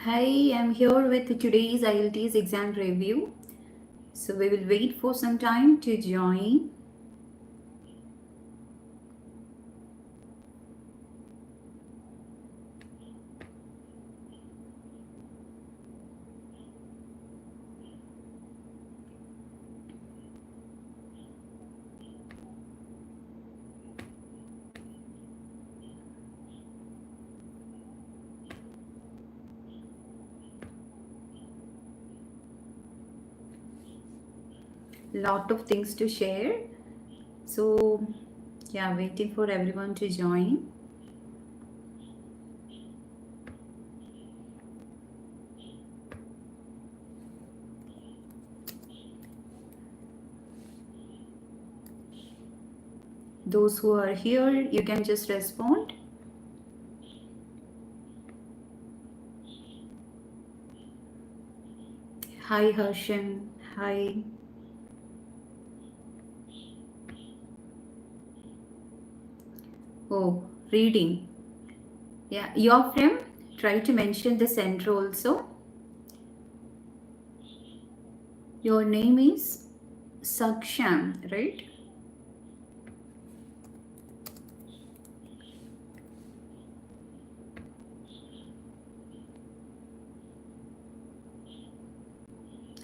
Hi, I'm here with today's IELTS exam review. So we will wait for some time to join. Lot of things to share. So yeah, waiting for everyone to join. Those who are here, you can just respond. Hi Harshan. Hi. Oh, reading. Yeah, you're from? Try to mention the center also. Your name is Saksham, right?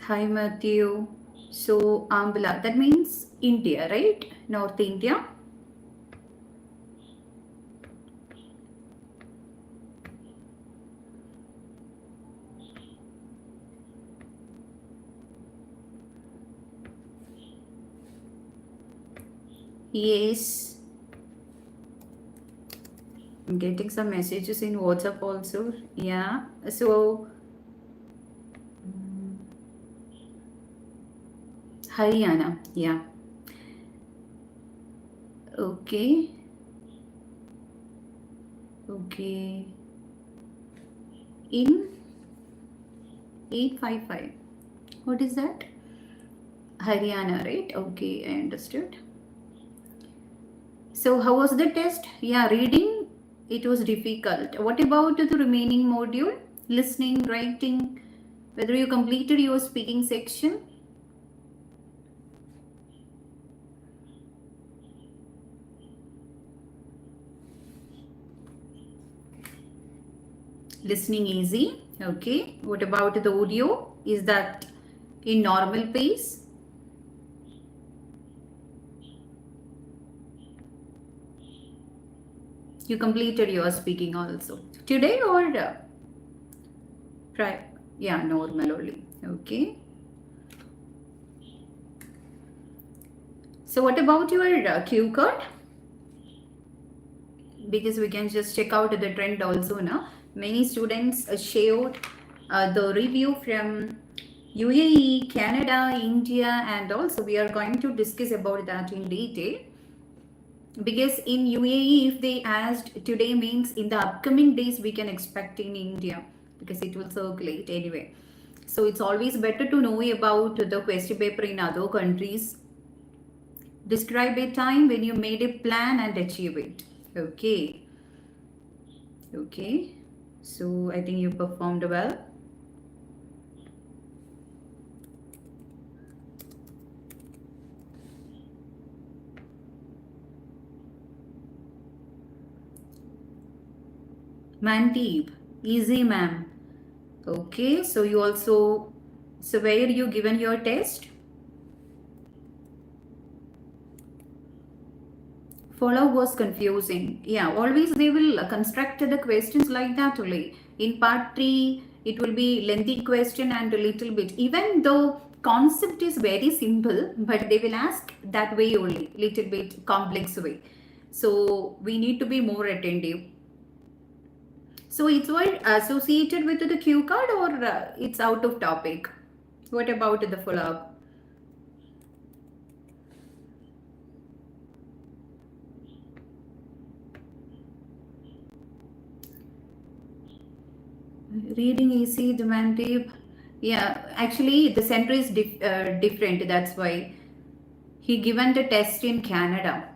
Hi Matthew. So Ambala, that means India, right? North India. Yes. I'm getting some messages in WhatsApp also. Yeah. So Haryana. Yeah. Okay. Okay. In 855. What is that? Haryana, right? Okay, I understood. So how was the test? Yeah, reading, it was difficult. What about the remaining module? Listening, writing, whether you completed your speaking section? Listening easy. Okay. What about the audio? Is that in normal pace? You completed your speaking also today or yeah, normal only. Okay. So what about your cue card? Because we can just check out the trend also now. Many students shared the review from UAE, Canada, India, and also we are going to discuss about that in detail. Because in UAE, if they asked today means in the upcoming days we can expect in India because it will circulate anyway. So it's always better to know about the question paper in other countries. Describe a time when you made a plan and achieve it. Okay. Okay. So I think you performed well. Mandeep, easy ma'am. Okay, so you also, so where you given your test? Follow was confusing. Yeah, always they will construct the questions like that only. In part 3, it will be lengthy question and a little bit. Even though concept is very simple, but they will ask that way only, little bit complex way. So we need to be more attentive. So it's what associated with the cue card or it's out of topic? What about the follow-up? Reading easy, demand tape. Yeah, actually the center is different. That's why he given the test in Canada.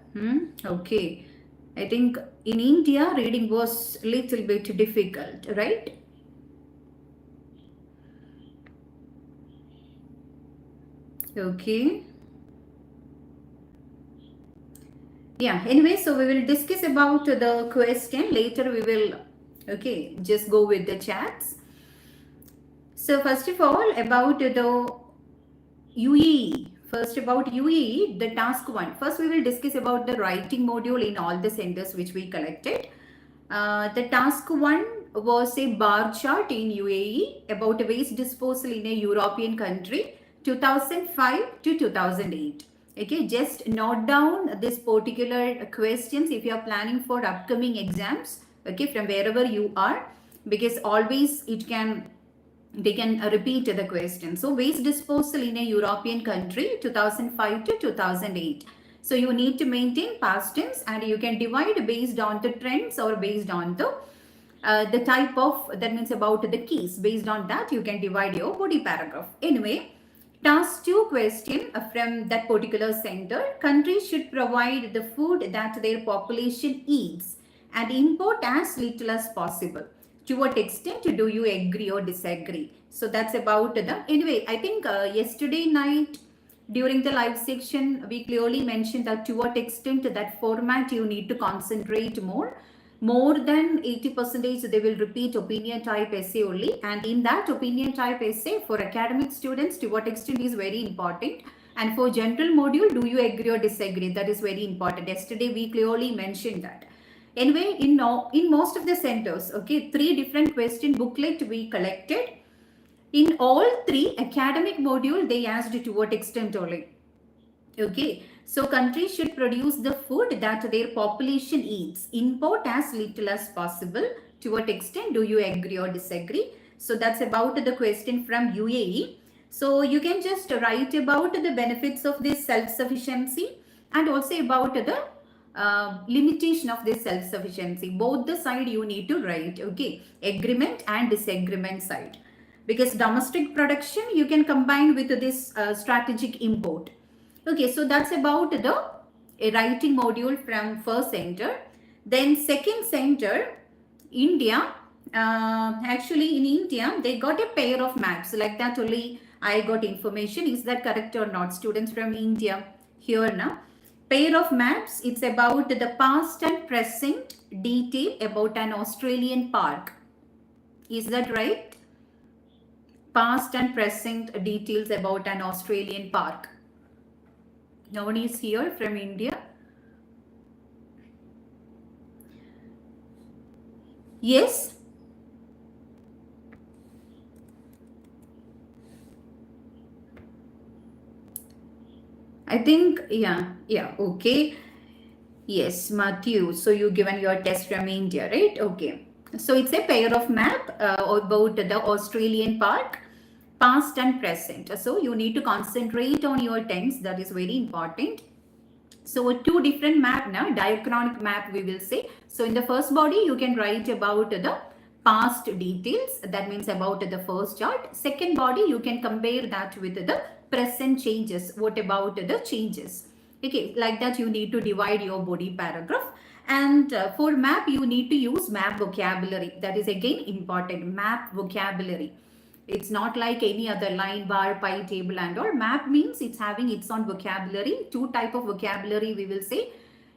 Okay. I think in India reading was little bit difficult, right? Okay. Yeah, anyway, so we will discuss about the question later. We will, okay, just go with the chats. So first of all, about the UAE. First about UAE, the task one. First, we will discuss about the writing module in all the centers which we collected. The task one was a bar chart in UAE about waste disposal in a European country, 2005 to 2008. Okay, just note down this particular questions if you are planning for upcoming exams. Okay, from wherever you are, because always they can repeat the question. So waste disposal in a European country 2005 to 2008. So you need to maintain past tense and you can divide based on the trends or based on the type of, that means about the keys. Based on that you can divide your body paragraph. Anyway, task 2 question from that particular center. Countries should provide the food that their population eats and import as little as possible. To what extent do you agree or disagree? So that's about the, anyway, I think yesterday night during the live section we clearly mentioned that to what extent that format you need to concentrate more than 80% they will repeat opinion type essay only, and in that opinion type essay for academic students to what extent is very important, and for general module do you agree or disagree, that is very important. Yesterday we clearly mentioned that. Anyway, in most of the centers, okay, 3 different question booklet we collected. In all 3 academic module, they asked to what extent only. Okay, so countries should produce the food that their population eats, import as little as possible. To what extent do you agree or disagree? So that's about the question from UAE. So you can just write about the benefits of this self-sufficiency and also about the limitation of this self-sufficiency. Both the side you need to write, okay, agreement and disagreement side. Because domestic production you can combine with this strategic import. Okay, so that's about the writing module from first center. Then second center, India. Actually in India, they got a pair of maps. Like that only I got information. Is that correct or not? Students from India here now. Pair of maps, it's about the past and present detail about an Australian park. Is that right? Past and present details about an Australian park. No one is here from India. Yes? I think, yeah, okay. Yes, Matthew. So you given your test from India, right? Okay. So it's a pair of map about the Australian park, past and present. So you need to concentrate on your tense. That is very important. So 2 different map now, diachronic map we will say. So in the first body, you can write about the past details. That means about the first chart. Second body, you can compare that with the present changes. What about the changes? Okay, like that you need to divide your body paragraph. And for map, you need to use map vocabulary. That is again important, map vocabulary. It's not like any other line, bar, pie, table and all. Map means it's having its own vocabulary. 2 type of vocabulary we will say.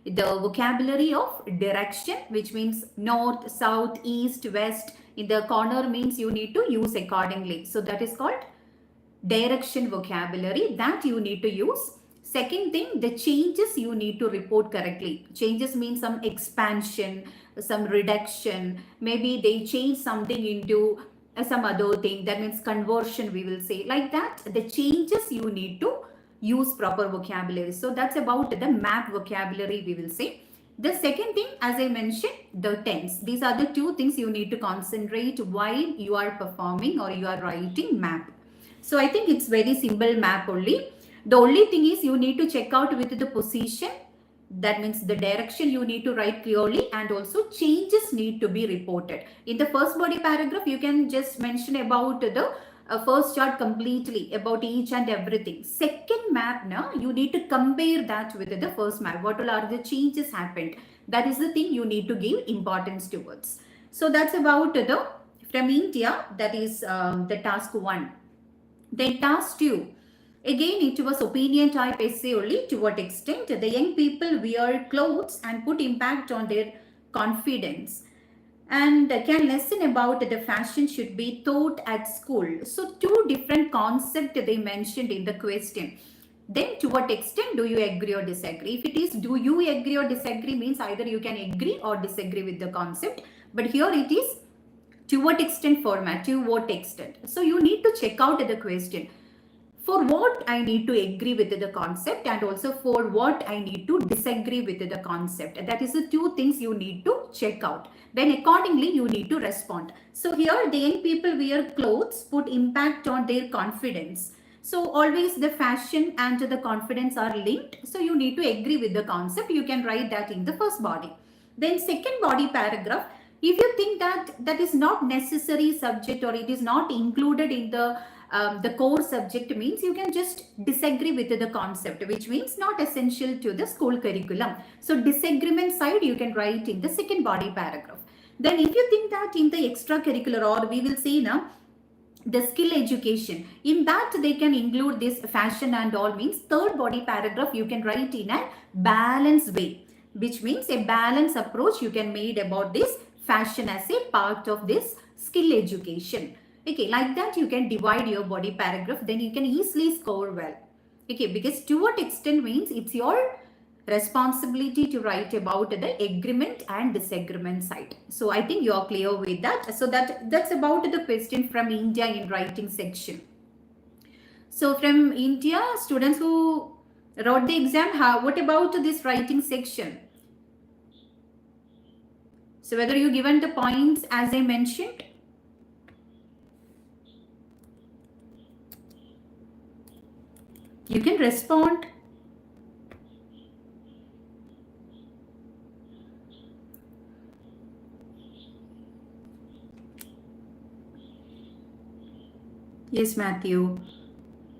The vocabulary of direction, which means north, south, east, west. In the corner means you need to use accordingly. So that is called direction vocabulary that you need to use. Second thing, the changes you need to report correctly. Changes means some expansion, some reduction. Maybe they change something into some other thing. That means conversion we will say. Like that, the changes you need to use proper vocabulary. So that's about the map vocabulary we will say. The second thing, as I mentioned, the tense. These are the 2 things you need to concentrate while you are performing or you are writing map. So I think it's very simple map only. The only thing is you need to check out with the position. That means the direction you need to write clearly, and also changes need to be reported. In the first body paragraph, you can just mention about the first chart completely, about each and everything. Second map now, you need to compare that with the first map. What all are the changes happened? That is the thing you need to give importance towards. So that's about the from India, that is the task 1. Then task 2. Again, it was opinion type essay only. To what extent the young people wear clothes and put impact on their confidence. And can lesson about the fashion should be taught at school. So two different concepts they mentioned in the question. Then to what extent do you agree or disagree? If it is do you agree or disagree means either you can agree or disagree with the concept. But here it is to what extent format, to what extent. So you need to check out the question. For what I need to agree with the concept and also for what I need to disagree with the concept. That is the two things you need to check out. Then accordingly you need to respond. So here the young people wear clothes put impact on their confidence. So always the fashion and the confidence are linked. So you need to agree with the concept. You can write that in the first body. Then second body paragraph. If you think that that is not necessary subject or it is not included in the core subject means you can just disagree with the concept, which means not essential to the school curriculum. So disagreement side you can write in the second body paragraph. Then if you think that in the extracurricular or we will see now the skill education, in that they can include this fashion and all means third body paragraph you can write in a balanced way, which means a balanced approach you can made about this fashion as a part of this skill education. Okay, like that you can divide your body paragraph, then you can easily score well. Okay, because to what extent means it's your responsibility to write about the agreement and disagreement side. So I think you are clear with that. So that's about the question from India in writing section. So from India, students who wrote the exam, what about this writing section? So whether you given the points as I mentioned. You can respond. Yes, Matthew.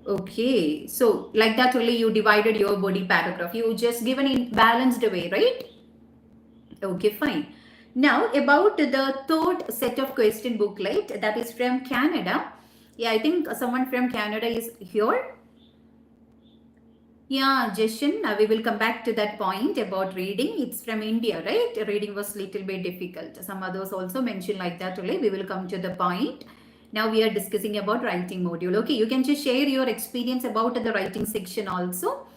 Okay, so like that only you divided your body paragraph. You just given in balanced way, right? Okay, fine. Now about the third set of question booklet that is from Canada. Yeah, I think someone from Canada is here. Yeah, Jashan, we will come back to that point about reading. It's from India, right? Reading was little bit difficult. Some others also mentioned like that only. We will come to the point. Now we are discussing about writing module. Okay, you can just share your experience about the writing section also.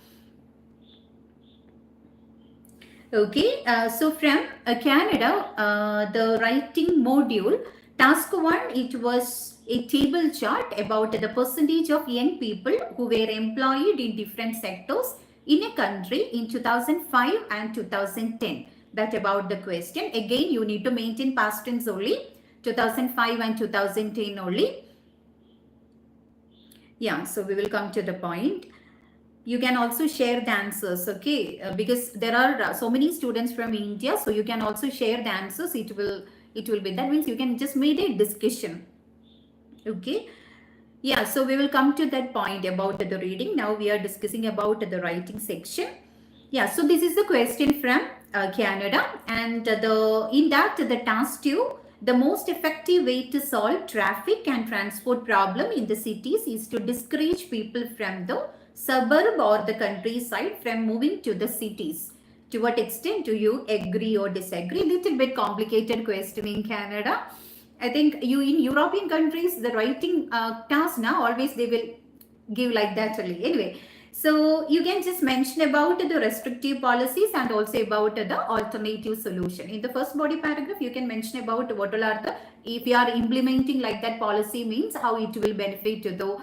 Okay, so from Canada, the writing module, task 1, it was a table chart about the percentage of young people who were employed in different sectors in a country in 2005 and 2010. That about the question. Again, you need to maintain past tense only, 2005 and 2010 only. Yeah, so we will come to the point. You can also share the answers, okay, because there are so many students from India, so you can also share the answers. It will be, that means you can just make a discussion. Okay, yeah, so we will come to that point about the reading. Now we are discussing about the writing section. Yeah, so this is the question from Canada, and in that the task 2, the most effective way to solve traffic and transport problem in the cities is to discourage people from the suburb or the countryside from moving to the cities. To what extent do you agree or disagree? Little bit complicated question in Canada. I think you in European countries, the writing task now always they will give like that only. Anyway, so you can just mention about the restrictive policies and also about the alternative solution. In the first body paragraph, you can mention about what all are the, if you are implementing like that policy means how it will benefit to the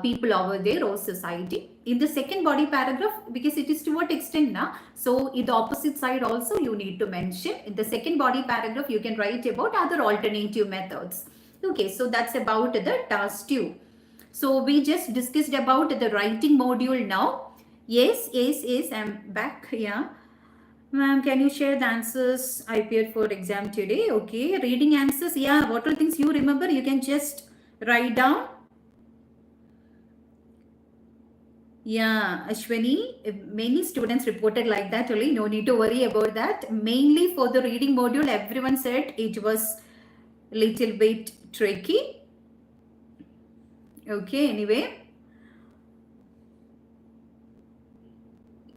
people over there or society. In the second body paragraph, because it is to what extent now, so in the opposite side also you need to mention. In the second body paragraph, you can write about other alternative methods. Okay, so that's about the task 2. So we just discussed about the writing module now. Yes, I'm back. Yeah. Ma'am, can you share the answers I appeared for exam today? Okay, reading answers. Yeah, what are things you remember? You can just write down. Yeah, Ashwini, many students reported like that only. No need to worry about that. Mainly for the reading module, everyone said it was a little bit tricky. Okay, anyway.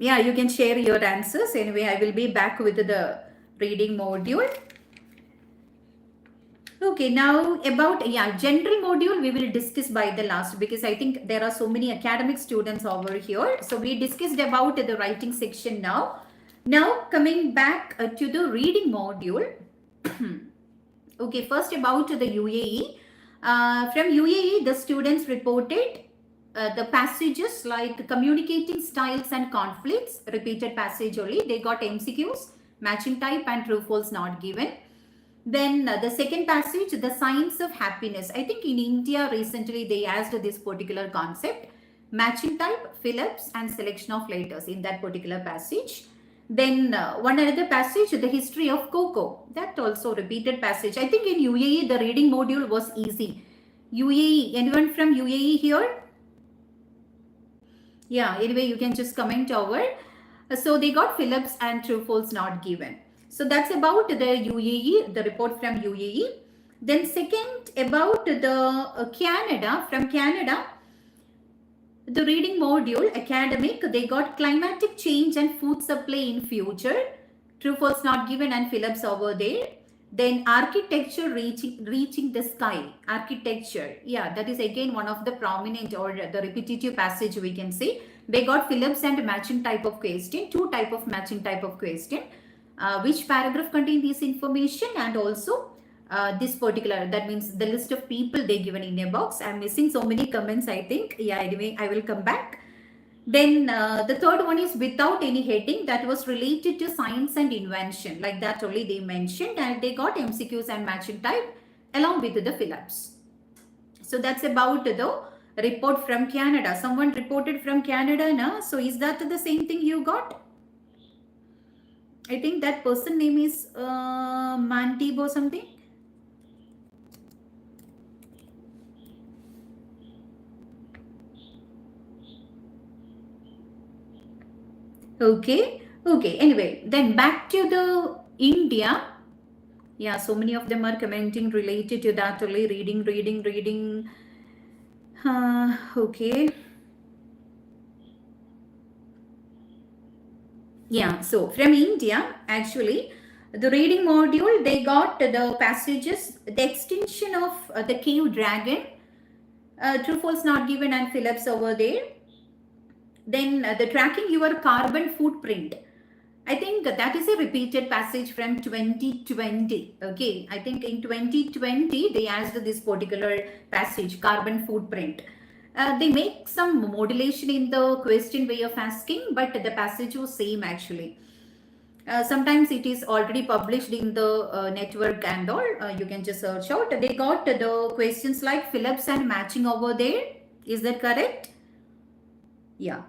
Yeah, you can share your answers. Anyway, I will be back with the reading module. Okay, now about, yeah, general module we will discuss by the last, because I think there are so many academic students over here. So we discussed about the writing section now. Now coming back to the reading module. Okay, first about the UAE. From UAE, the students reported the passages like communicating styles and conflicts, repeated passage only. They got MCQs, matching type and true false not given. Then the second passage, the signs of happiness. I think in India recently they asked this particular concept, matching type, fill-ups and selection of letters in that particular passage. Then one another passage, the history of cocoa. That also repeated passage. I think in UAE the reading module was easy. UAE, anyone from UAE here? Yeah, anyway, you can just comment over. So they got fill-ups and true false not given. So that's about the UAE, the report from UAE. Then second, about the Canada, from Canada, the reading module, academic, they got climatic change and food supply in future, true false not given and fill-ups over there. Then architecture reaching the sky, architecture, yeah, that is again one of the prominent or the repetitive passage we can say. They got fill-ups and matching type of question, two type of matching type of question. Which paragraph contain this information, and also this particular, that means the list of people they given in a box. I'm missing so many comments, I think. Yeah, anyway, I will come back. Then the third one is without any heading, that was related to science and invention, like that only they mentioned, and they got MCQs and matching type along with the fill-ups. So that's about the report from Canada. Someone reported from Canada now. So is that the same thing you got? I think that person name is Mantib or something. Okay. Okay. Anyway, then back to the India. Yeah, so many of them are commenting related to that only. Reading. Okay. Yeah, so from India, actually, the reading module, they got the passages, the extinction of the cave dragon, true false not given and fill-ups over there. Then the tracking your carbon footprint. I think that is a repeated passage from 2020. Okay, I think in 2020 they asked this particular passage, carbon footprint. They make some modulation in the question way of asking, but the passage was same actually. Sometimes it is already published in the network and all. You can just search out. They got the questions like fill-ups and matching over there. Is that correct? Yeah.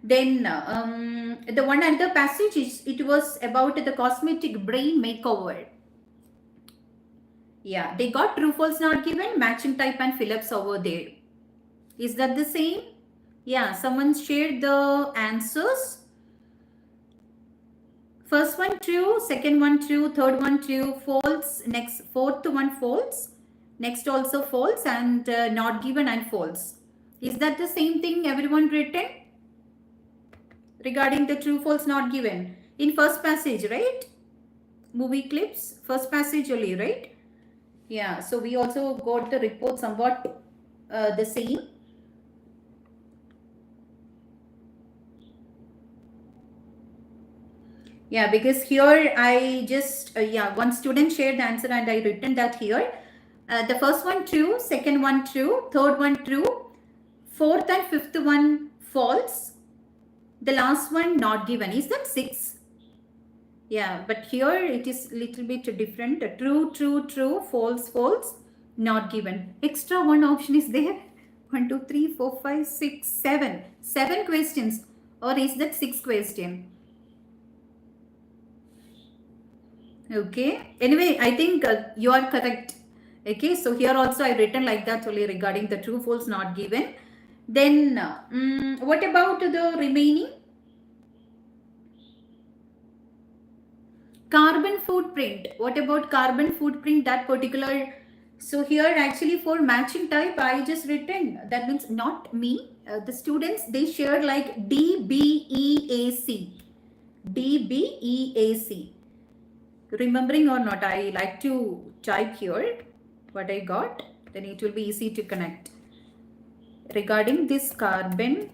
Then the one other passage is, it was about the cosmetic brain makeover. Yeah, they got true false not given, matching type and fill-ups over there. Is that the same? Yeah, someone shared the answers. First one true, second one true, third one true, false, next fourth one false, next also false, and not given and false. Is that the same thing everyone written? Regarding the true false not given in first passage, right? Movie clips, first passage only, right? Yeah, so we also got the report somewhat the same. Yeah, because here I just, one student shared the answer and I written that here. The first one true, second one true, third one true, fourth and fifth one false, the last one not given. Is that 6? Yeah, but here it is little bit different. True, false, not given. Extra one option is there. 1, 2, 3, 4, 5, 6, 7. 7 questions. Or is that 6 question? Okay. Anyway, I think you are correct. Okay. So here also I written like that only regarding the true, false, not given. Then what about the remaining? Carbon footprint. What about carbon footprint? That particular So here actually for matching type, I just written, that means not me, the students, they shared like DBEAC. DBEAC. Remembering or not, I like to type here what I got, then it will be easy to connect. Regarding this carbon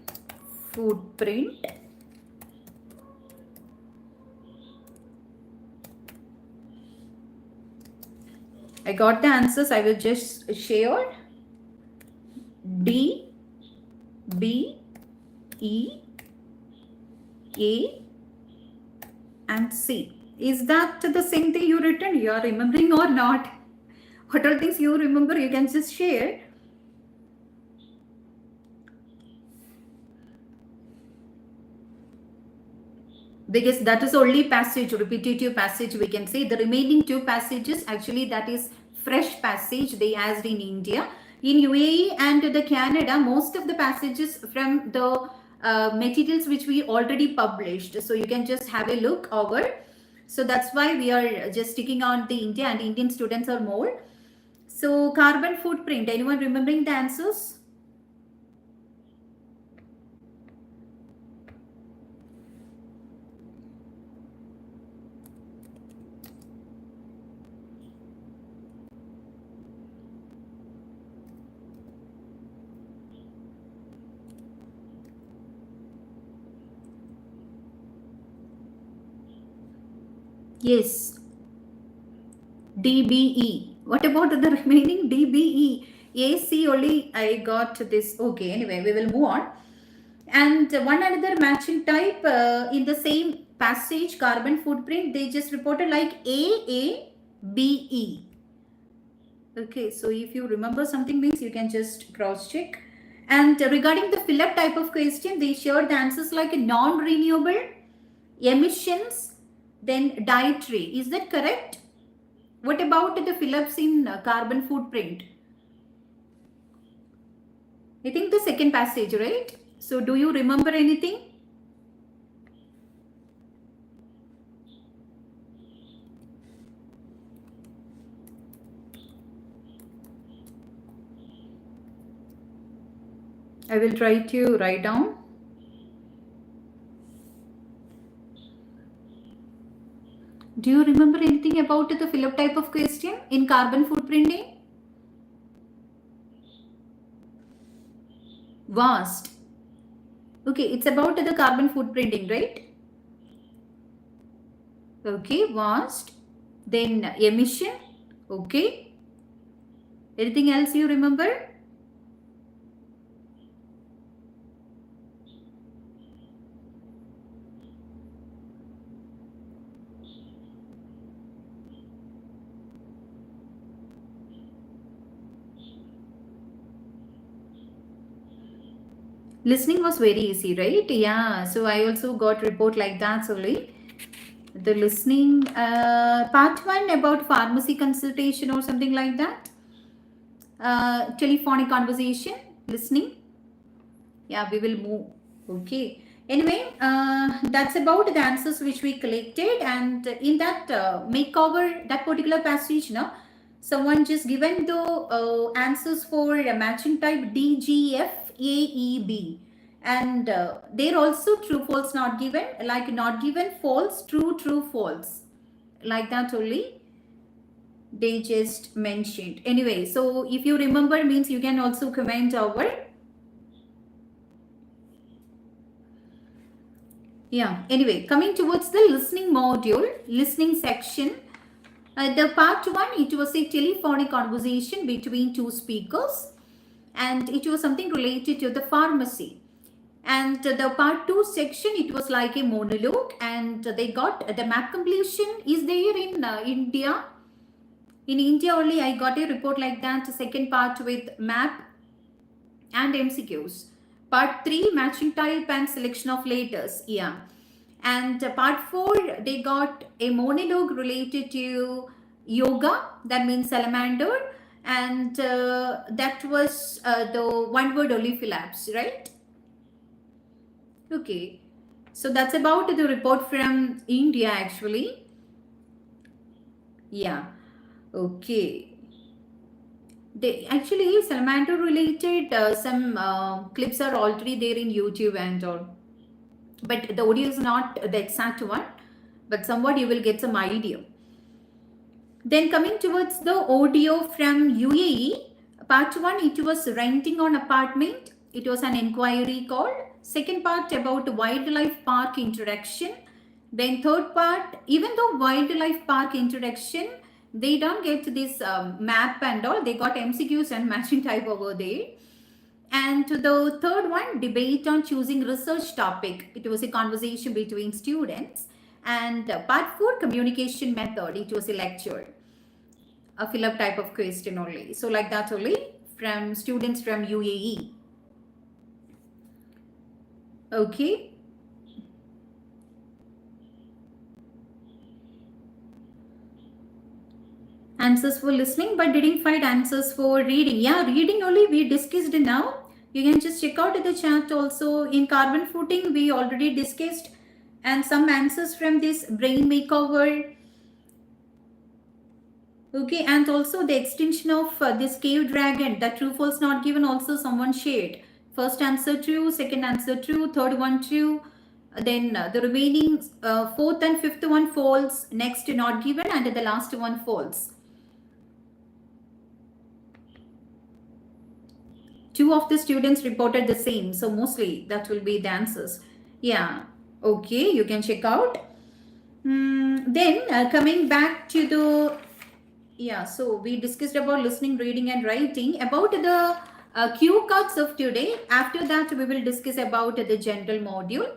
footprint, I got the answers. I will just share. D, B, E, A, and C. Is that the same thing you written? You are remembering or not? What all things you remember, you can just share. Because that is only passage, repetitive passage we can say. The remaining two passages, actually that is fresh passage they asked in India. In UAE and the Canada, most of the passages from the materials which we already published. So you can just have a look over. So that's why we are just sticking on the India, and Indian students are more. So carbon footprint, anyone remembering the answers? Yes, DBE. What about the remaining DBE? AC only I got this. Okay, anyway, we will move on. And one another matching type in the same passage, carbon footprint, they just reported like AABE. Okay, so if you remember something means you can just cross check. And regarding the fill up type of question, they shared the answers like non-renewable, emissions, then dietary. Is that correct? What about the fill-ups in carbon footprint? I think the second passage, right? So do you remember anything? I will try to write down. Do you remember anything about the fill-up type of question in carbon footprinting? Vast. Okay, it's about the carbon footprinting, right? Okay, vast. Then emission. Okay. Anything else you remember? Listening was very easy, right? Yeah, so I also got report like that only. The listening, part 1 about pharmacy consultation or something like that. Telephonic conversation, listening. Yeah, we will move. Okay. Anyway, that's about the answers which we collected. And in that makeover, that particular passage, no, someone just given the answers for matching type D, G, F, A, E, B. And they're also true, false, not given, like not given, false, true, true, false. Like that only they just mentioned. Anyway, so if you remember means you can also comment over. Yeah, anyway, coming towards the listening module, listening section. The part 1, it was a telephonic conversation between two speakers, and it was something related to the pharmacy. And the part 2 section, it was like a monologue, and they got the map completion is there in India. In India only, I got a report like that. Second part with map and MCQs. Part 3, matching type and selection of letters. Yeah. And part 4, they got a monologue related to yoga, that means salamander, and that was the one word only fill-ups, right? Okay, so that's about the report from India actually. Yeah, okay. They actually salamander related some clips are already there in YouTube and all, but the audio is not the exact one, but somewhat you will get some idea. Then coming towards the audio from UAE, part 1 it was renting on apartment. It was an inquiry call. Second part about wildlife park introduction. Then third part, even though wildlife park introduction, they don't get this map and all. They got MCQs and matching type over there. And the third one, debate on choosing research topic. It was a conversation between students. And part 4, communication method. It was a lecture, a fill up type of question only. So like that only from students from UAE. Okay. Answers for listening, but didn't find answers for reading. Yeah, reading only we discussed now. You can just check out the chat also. In carbon footing, we already discussed, and some answers from this brain makeover. Okay, and also the extension of this cave dragon, the true false not given, also someone shared. First answer true, second answer true, third one true. Then the remaining fourth and fifth one false, next not given, and the last one false. Two of the students reported the same, so mostly that will be the answers. Yeah, okay, you can check out. Then coming back to the, yeah, so we discussed about listening, reading and writing. About the cue cards of today, after that we will discuss about the general module.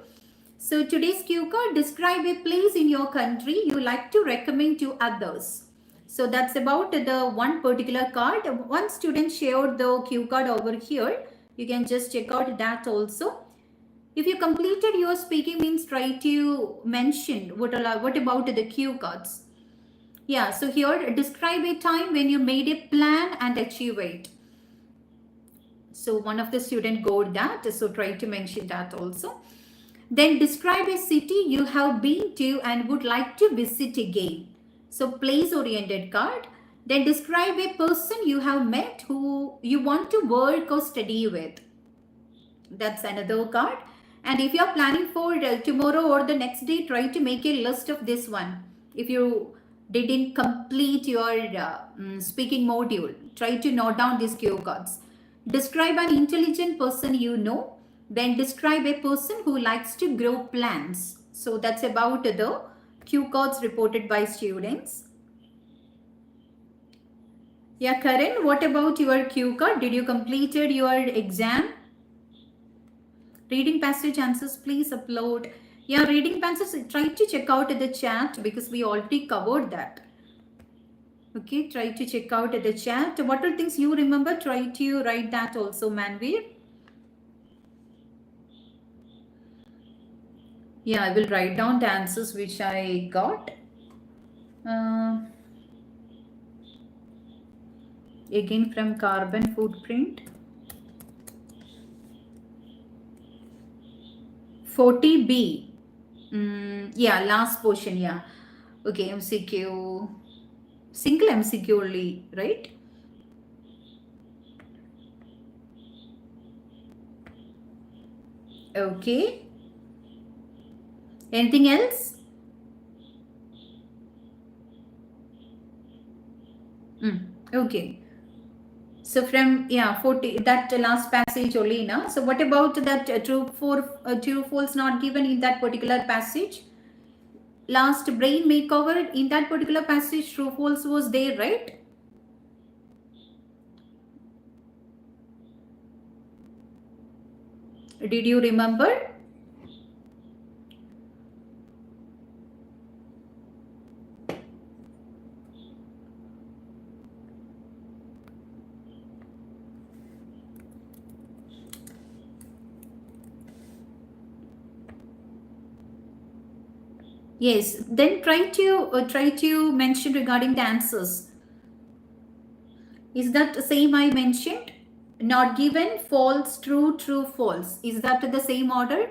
So today's cue card, describe a place in your country you like to recommend to others. So that's about the one particular card. One student shared the cue card over here. You can just check out that also. If you completed your speaking means, try to mention what about the cue cards. Yeah, so here describe a time when you made a plan and achieve it. So one of the student got that, so try to mention that also. Then describe a city you have been to and would like to visit again. So place oriented card. Then describe a person you have met who you want to work or study with. That's another card. And if you are planning for tomorrow or the next day, try to make a list of this one. If you didn't complete your speaking module, try to note down these cue cards. Describe an intelligent person you know. Then describe a person who likes to grow plants. So that's about the cue cards reported by students. Yeah, Karan, what about your cue card? Did you completed your exam? Reading passage answers, please upload. Yeah, reading passage, try to check out the chat because we already covered that. Okay, try to check out the chat. What are things you remember? Try to write that also, Manveer. Yeah, I will write down the answers which I got. Again from carbon footprint. 40B. Yeah, last portion, yeah. Okay, MCQ. Single MCQ only, right? Okay. Anything else? Okay. So from, yeah, 40, that last passage only now. So what about that true false not given in that particular passage? Last brain makeover, in that particular passage, true false was there, right? Did you remember? Yes, then try to mention regarding the answers. Is that the same I mentioned? Not given, false, true, true, false. Is that the same order?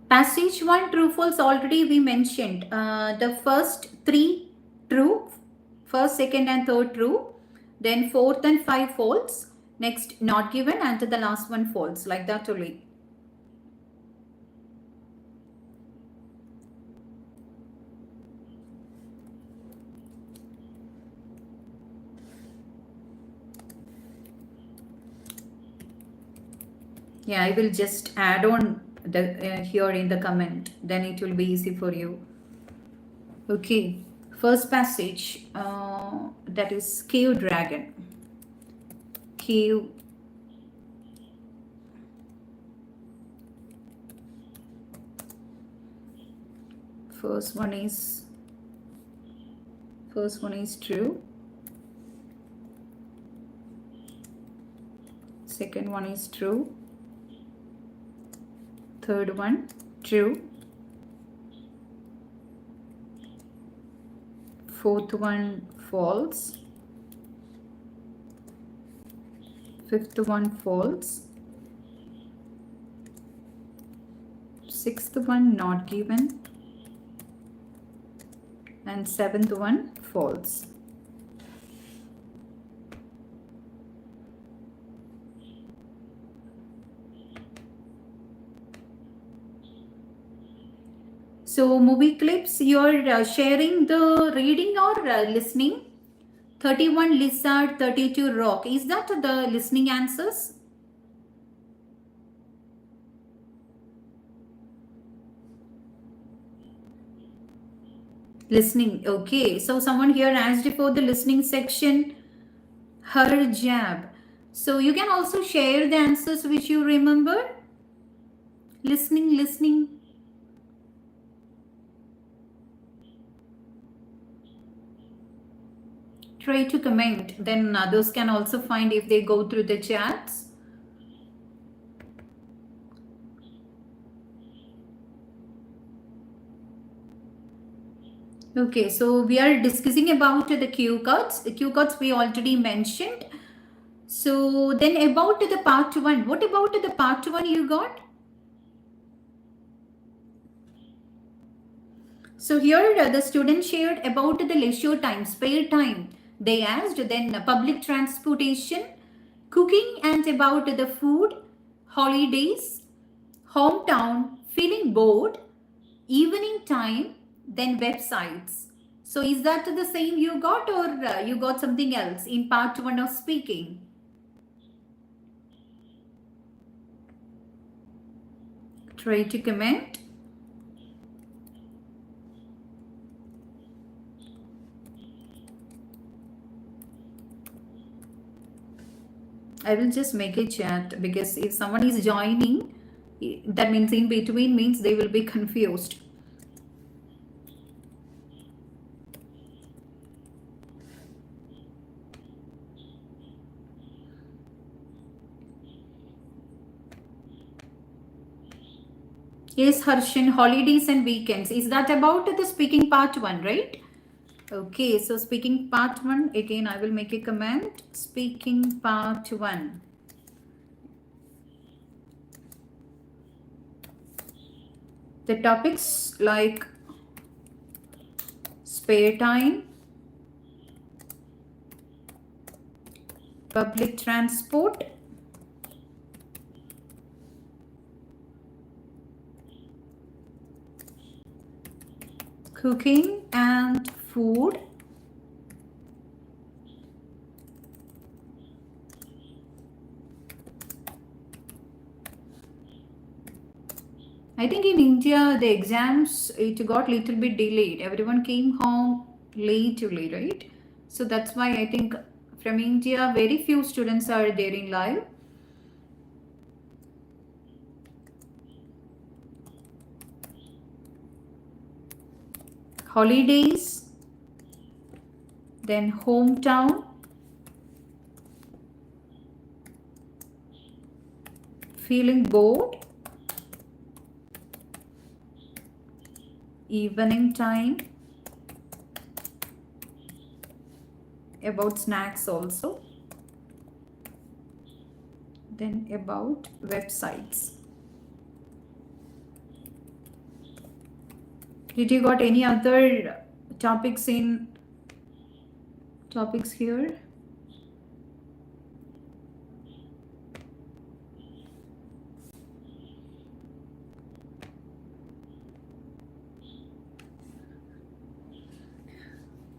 Passage 1, true, false, already we mentioned. The first 3 true, first, second and third true, then fourth and 5 false, next not given, and the last one false, like that only. Yeah, I will just add on the here in the comment, then it will be easy for you. Okay, first passage, that is cave dragon. Cave. First one is true. Second one is true. Third one true. Fourth one false. Fifth one false. Sixth one not given. And seventh one false. So movie clips, you're sharing the reading or listening? 31 lizard, 32 rock. Is that the listening answers? Listening. Okay. So someone here asked for the listening section. Her jab. So you can also share the answers which you remember. Listening. Try to comment, then others can also find if they go through the chats. Okay, so we are discussing about the cue cards. The cue cards we already mentioned. So then about the part 1, what about the part 1 you got? So here the student shared about the leisure time, spare time. They asked, then public transportation, cooking and about the food, holidays, hometown, feeling bored, evening time, then websites. So is that the same you got, or you got something else in part 1 of speaking? Try to comment. I will just make a chat, because if someone is joining, that means in between means they will be confused. Yes, Harshan, holidays and weekends. Is that about the speaking part 1, right? Okay, so speaking part 1, again I will make a comment. Speaking part 1. The topics like spare time, public transport, cooking and food, I think in India the exams, it got little bit delayed. Everyone came home lately, right? So that's why I think from India very few students are there in live. Holidays, then hometown, feeling bored, evening time, about snacks also, then about websites. Did you got any other topics here?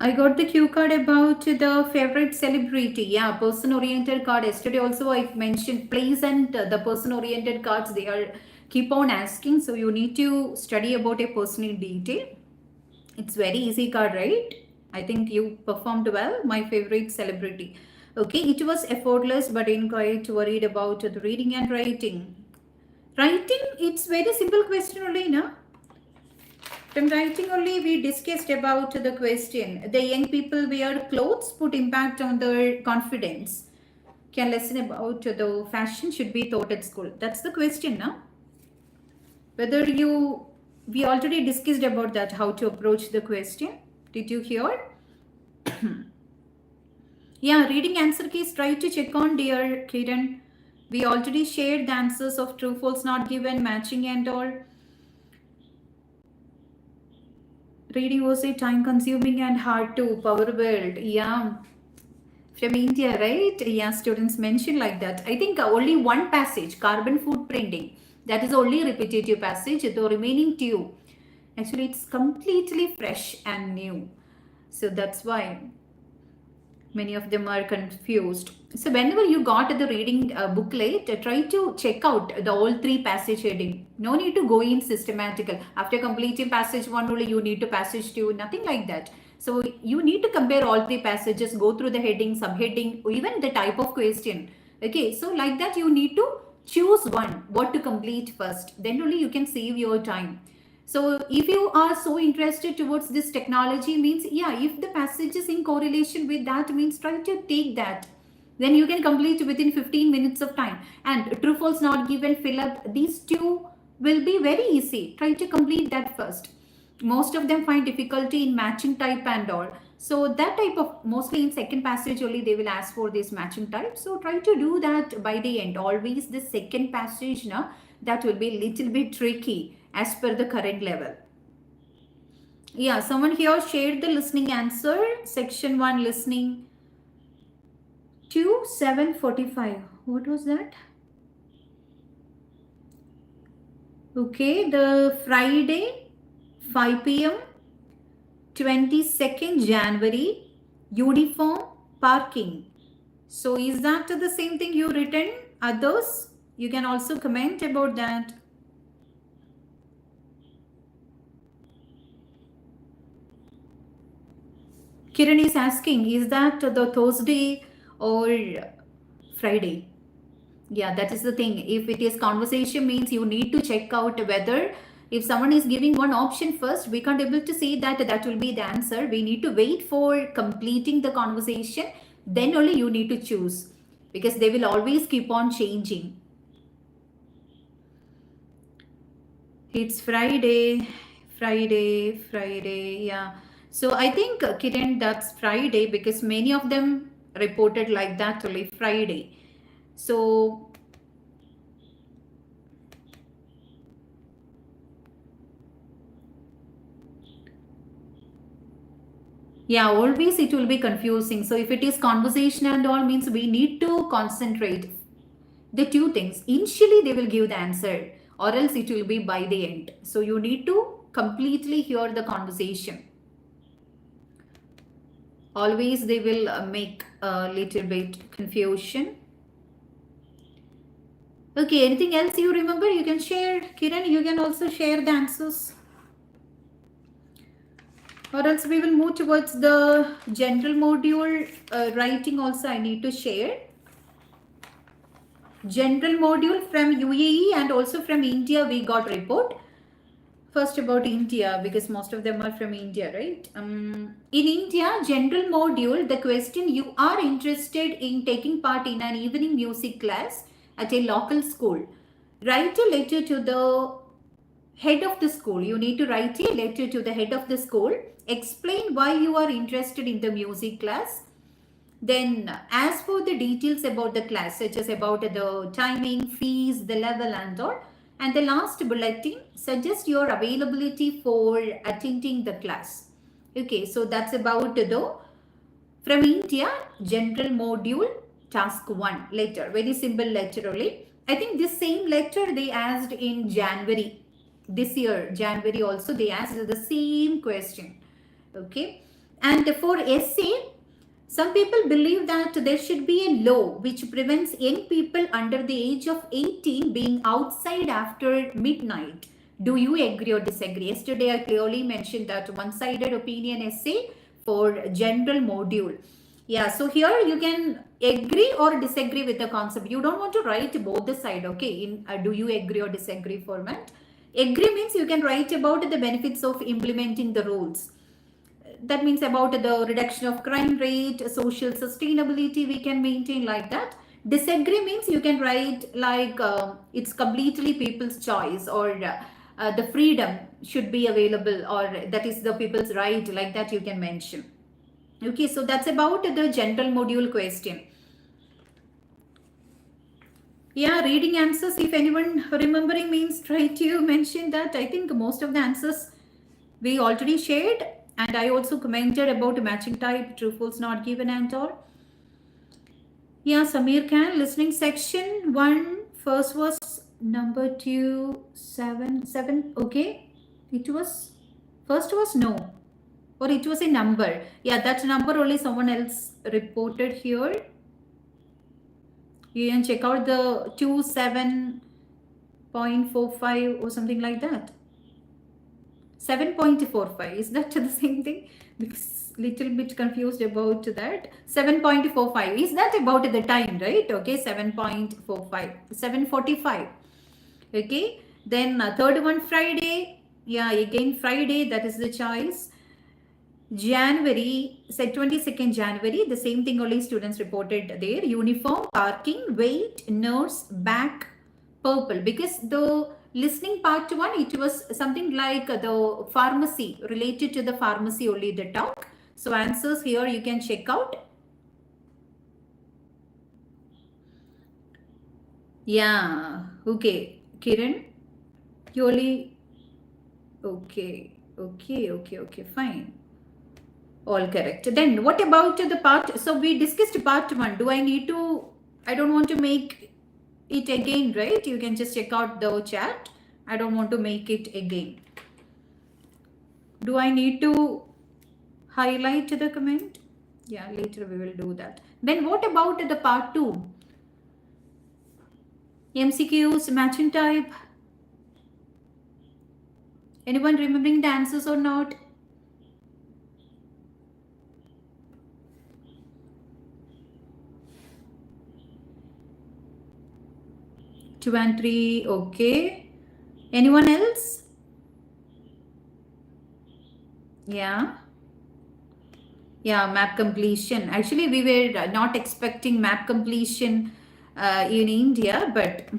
I got the cue card about the favorite celebrity. Yeah, person-oriented card. Yesterday also I mentioned place and the person-oriented cards. They are keep on asking. So you need to study about a person in detail. It's very easy card, right? I think you performed well. My favorite celebrity. Okay, it was effortless, but in quite worried about the reading and writing. Writing, it's very simple question only, no? From writing only, we discussed about the question. The young people wear clothes, put impact on their confidence. Can lesson about the fashion should be taught at school. That's the question, no? Whether we already discussed about that, how to approach the question. Did you hear? Yeah, reading answer keys, try to check on dear Kiran. We already shared the answers of true, false, not given, matching and all. Reading was a time consuming and hard to power world. Yeah. From India, right? Yeah, students mention like that. I think only one passage, carbon footprinting. That is only repetitive passage. The remaining two, actually, it's completely fresh and new. So that's why many of them are confused. So whenever you got the reading booklet, try to check out the all three passage heading. No need to go in systematical. After completing passage one only you need to passage two, nothing like that. So you need to compare all three passages, go through the heading, subheading, even the type of question. Okay, so like that you need to choose one, what to complete first. Then only you can save your time. So if you are so interested towards this technology, means yeah, if the passage is in correlation with that, means try to take that. Then you can complete within 15 minutes of time. And true false not given, fill up, these two will be very easy. Try to complete that first. Most of them find difficulty in matching type and all. So that type of, mostly in second passage only they will ask for this matching type. So try to do that by the end. Always the second passage now, that will be little bit tricky as per the current level. Yeah, someone here shared the listening answer. Section 1 listening to 7:45. What was that? Okay, the Friday 5 p.m. 22nd January, uniform parking. So is that the same thing you written? Others? You can also comment about that. Kiran is asking, is that the Thursday or Friday? Yeah, that is the thing. If it is conversation, means you need to check out whether if someone is giving one option first, we can't able to say that that will be the answer. We need to wait for completing the conversation. Then only you need to choose, because they will always keep on changing. It's Friday. Yeah. So I think Kiran, that's Friday, because many of them reported like that only Friday. So yeah, always it will be confusing. So if it is conversation and all, means we need to concentrate the two things. Initially they will give the answer, or else it will be by the end. So you need to completely hear the conversation. Always they will make a little bit confusion. Okay, anything else you remember? You can share. Kiran, you can also share the answers. Or else we will move towards the general module. Writing also I need to share. General module from UAE and also from India we got report. First about India, because most of them are from India, right? In India, general module, the question, you are interested in taking part in an evening music class at a local school. Write a letter to the head of the school. You need to write a letter to the head of the school. Explain why you are interested in the music class. Then ask for the details about the class, such as about the timing, fees, the level and all. And the last bulletin, suggest your availability for attending the class. Okay, so that's about the from India general module task 1 letter. Very simple letter only. I think this same letter they asked in January. This year, January also, they asked the same question. Okay. And for essay, some people believe that there should be a law which prevents young people under the age of 18 being outside after midnight. Do you agree or disagree? Yesterday, I clearly mentioned that one-sided opinion essay for general module. Yeah, so here you can agree or disagree with the concept. You don't want to write both the side, okay, in do you agree or disagree format. Agree means you can write about the benefits of implementing the rules. That means about the reduction of crime rate, social sustainability we can maintain like that. Disagree means you can write like it's completely people's choice, or the freedom should be available, or that is the people's right, like that you can mention. Okay, so that's about the general module question. Yeah, reading answers, if anyone remembering means try to mention that. I think most of the answers we already shared, and I also commented about matching type, true, false, not given and all. Yeah, Samir Khan, listening section 1, first was number 2, 7. Okay, it was, first was no, or it was a number. Yeah, that number only someone else reported here. You can check out the 27.45 or something like that. 7.45, is that the same thing? Because little bit confused about that. 7.45, is that about the time, right? Okay, 7.45, 7:45. Okay, then third one, Friday. Yeah, again Friday, that is the choice. January, say 22nd January, the same thing only students reported there. Uniform, parking, weight, nurse, back, purple. Because the listening part 1, it was something like the pharmacy, related to the pharmacy only the talk. So answers here you can check out. Yeah, okay. Kiran, you only, okay, fine. All correct. Then what about the part? So we discussed part 1. Do I need to, I don't want to make it again, right? You can just check out the chat. I don't want to make it again. Do I need to highlight the comment? Yeah, later we will do that. Then what about the part 2? MCQs, matching type. Anyone remembering the answers or not? 2 and 3, okay. Anyone else? Yeah. Yeah, map completion. Actually, we were not expecting map completion in India, but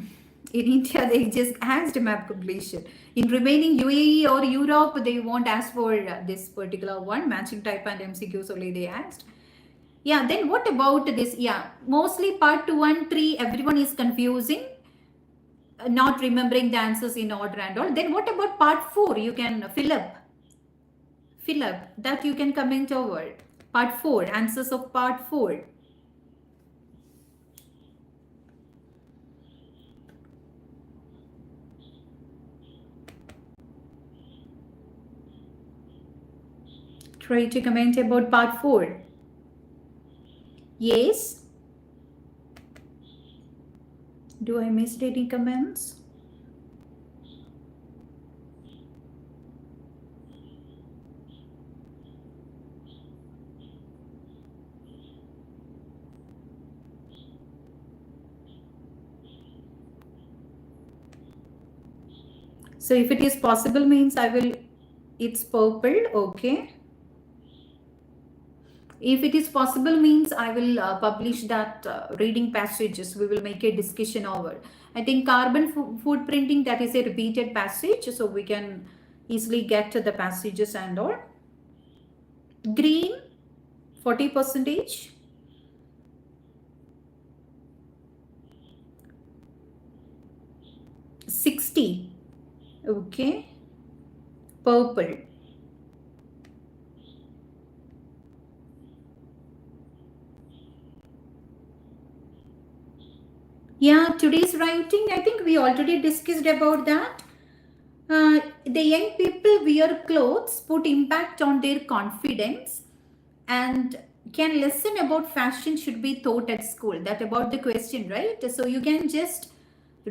in India, they just asked map completion. In remaining UAE or Europe, they won't ask for this particular one, matching type and MCQs only they asked. Yeah, then what about this? Yeah, mostly part 2 and 3, everyone is confusing, not remembering the answers in order and all. Then what about part 4? You can fill up that, you can comment over. Part 4, answers of part 4. Try to comment about part 4. Yes. Do I miss any comments? So if it is possible means I will, it's purple, okay. If it is possible means I will publish that reading passages. We will make a discussion over. I think carbon footprinting, that is a repeated passage, so we can easily get to the passages and all. Green, 40%. 60. Okay. Purple. Yeah, today's writing, I think we already discussed about that. The young people wear clothes, put impact on their confidence, and can listen about fashion should be taught at school. That about the question, right? So you can just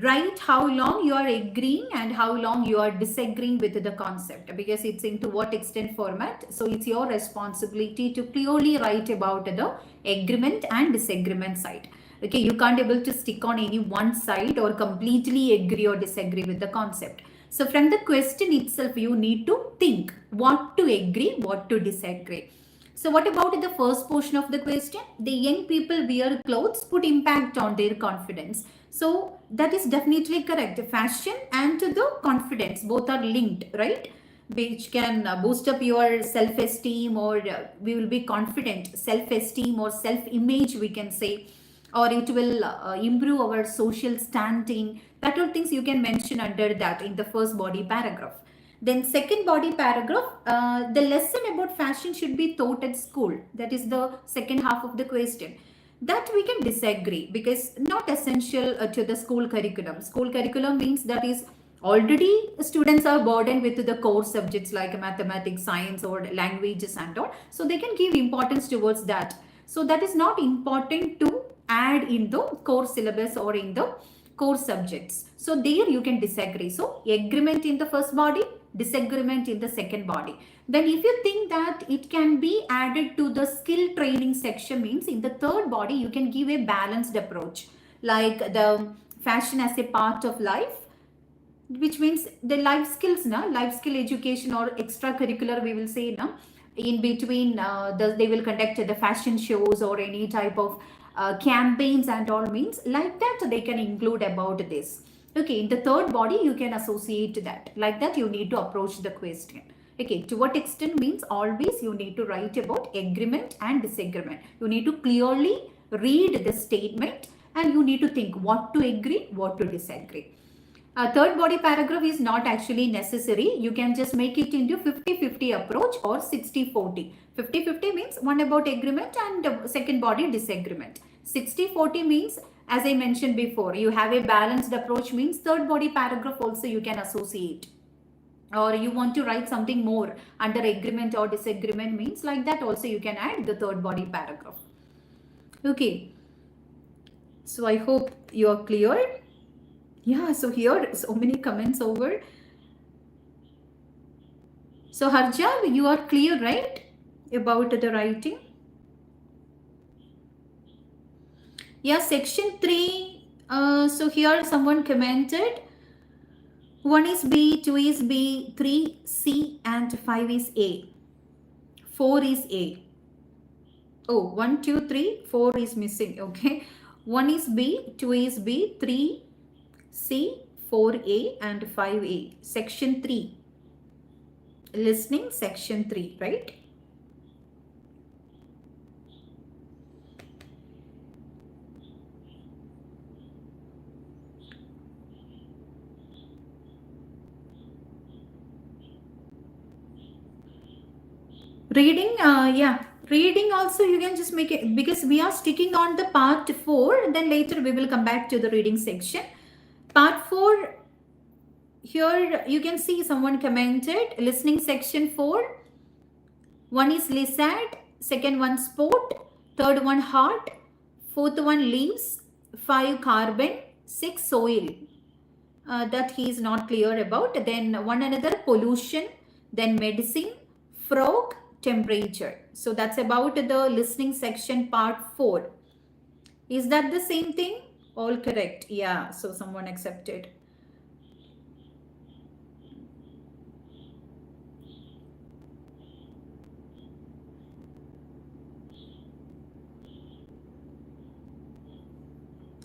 write how long you are agreeing and how long you are disagreeing with the concept, because it's into what extent format. So it's your responsibility to clearly write about the agreement and disagreement side. Okay, you can't able to stick on any one side or completely agree or disagree with the concept. So from the question itself, you need to think what to agree, what to disagree. So what about the first portion of the question? The young people wear clothes, put impact on their confidence. So that is definitely correct. Fashion and the confidence, both are linked, right? Which can boost up your self-esteem, or we will be confident, self-esteem or self-image, we can say, or it will improve our social standing. That all things you can mention under that in the first body paragraph. Then second body paragraph, the lesson about fashion should be taught at school. That is the second half of the question. That we can disagree, because not essential to the school curriculum. School curriculum means that is already students are burdened with the core subjects like mathematics, science, or languages and all. So they can give importance towards that. So that is not important to add in the core syllabus or in the core subjects. So there you can disagree. So agreement in the first body, disagreement in the second body. Then if you think that it can be added to the skill training section, means in the third body you can give a balanced approach, like the fashion as a part of life, which means the life skills, life skill education or extracurricular, we will say, in between they will conduct the fashion shows or any type of campaigns and all, means like that they can include about this. Okay, in the third body you can associate that, like that you need to approach the question. Okay, to what extent means always you need to write about agreement and disagreement. You need to clearly read the statement and you need to think what to agree, what to disagree. A third body paragraph is not actually necessary. You can just make it into 50-50 approach or 60-40. 50-50 means one about agreement and second body disagreement. 60-40 means, as I mentioned before, you have a balanced approach, means third body paragraph also you can associate. Or you want to write something more under agreement or disagreement, means like that also you can add the third body paragraph. Okay. So I hope you are clear. Yeah, so here so many comments over. So Harja, you are clear, right, about the writing? Yeah, section 3. So here someone commented 1 is B, 2 is B, 3 C, and 5 is A. 4 is A. Oh, 1, 2, 3, 4 is missing. Okay. 1 is B, 2 is B, 3 C, 4A, and 5A. Section 3. Listening, section 3, right? Reading, yeah. Reading also you can just make it, because we are sticking on the part 4. Then later we will come back to the reading section. Part 4, here you can see someone commented listening section 4. 1 is lizard, second one sport, third one heart, fourth one leaves, 5 carbon, 6 soil. That he is not clear about. Then one another pollution, then medicine, frog, temperature. So that's about the listening section part 4. Is that the same thing? All correct. Yeah, so someone accepted.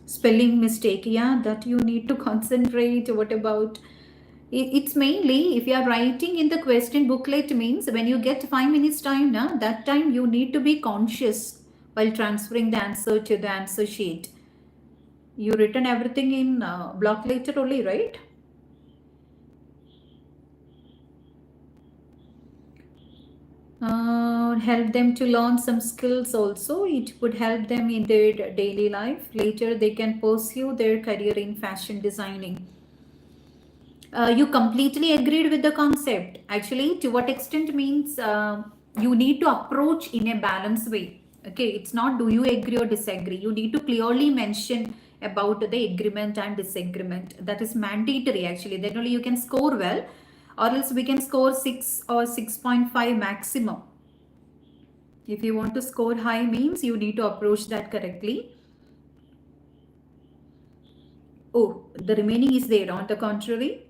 Spelling mistake, yeah, that you need to concentrate. What about, it's mainly if you are writing in the question booklet, means when you get 5 minutes time, that time you need to be conscious while transferring the answer to the answer sheet. You written everything in block letter only, right? help them to learn some skills also. It would help them in their daily life. Later they can pursue their career in fashion designing. You completely agreed with the concept. Actually, to what extent means you need to approach in a balanced way. Okay, it's not do you agree or disagree. You need to clearly mention about the agreement and disagreement. That is mandatory actually. Then only you can score well, or else we can score 6 or 6.5 maximum. If you want to score high means you need to approach that correctly. Oh, the remaining is there on the contrary.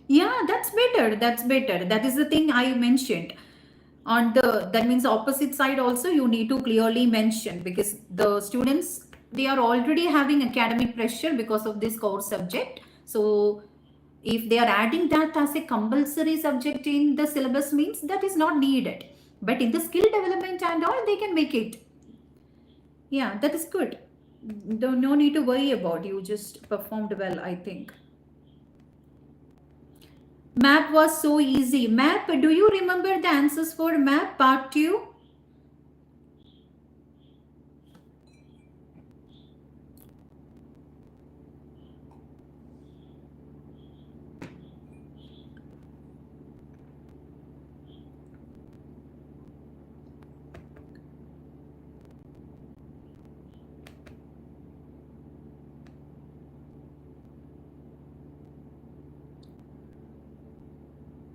Yeah, that's better. That's better. That is the thing I mentioned. On the, that means opposite side also you need to clearly mention, because the students, they are already having academic pressure because of this core subject. So if they are adding that as a compulsory subject in the syllabus means that is not needed. But in the skill development and all, they can make it. Yeah, that is good. No need to worry about. You just performed well, I think. Map was so easy. Map, do you remember the answers for map part 2?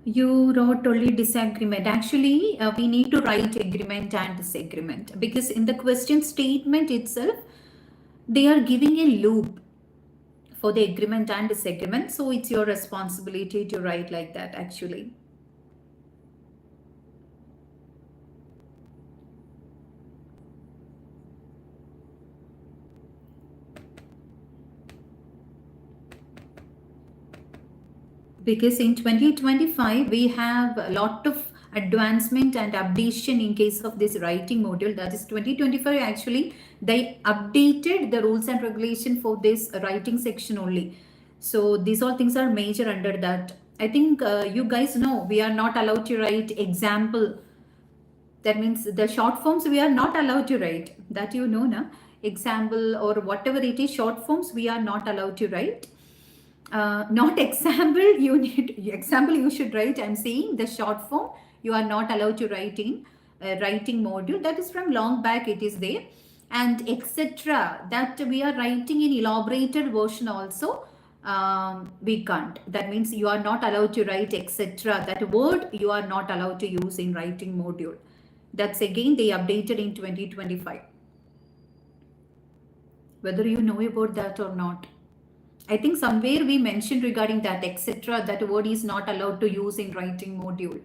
You wrote only disagreement. Actually, we need to write agreement and disagreement, because in the question statement itself, they are giving a loop for the agreement and disagreement. So it's your responsibility to write like that actually. Because in 2025 we have a lot of advancement and updation in case of this writing module. That is 2025 actually they updated the rules and regulation for this writing section only. So these all things are major under that. I think you guys know we are not allowed to write example. That means the short forms we are not allowed to write. That you know, na? Example or whatever it is, short forms we are not allowed to write. Not example, you need example you should write. I'm saying the short form you are not allowed to write in writing module. That is from long back it is there. And etc. that we are writing in elaborated version also. We can't. That means you are not allowed to write etc. That word you are not allowed to use in writing module. That's again they updated in 2025. Whether you know about that or not. I think somewhere we mentioned regarding that etc. that word is not allowed to use in writing module.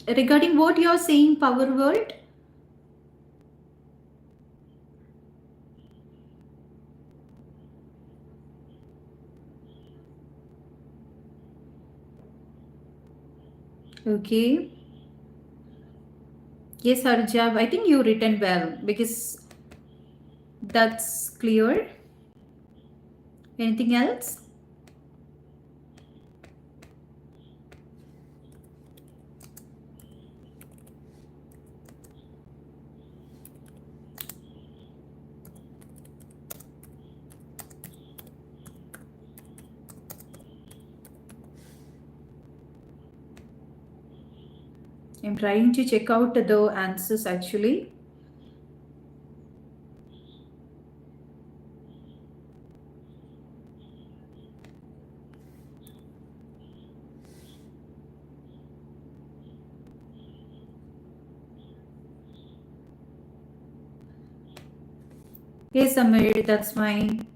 Regarding what you are saying, Power World? Okay. Yes, Harjab, I think you written well because that's clear. Anything else? I'm trying to check out the answers actually. Yes, Amir, that's fine.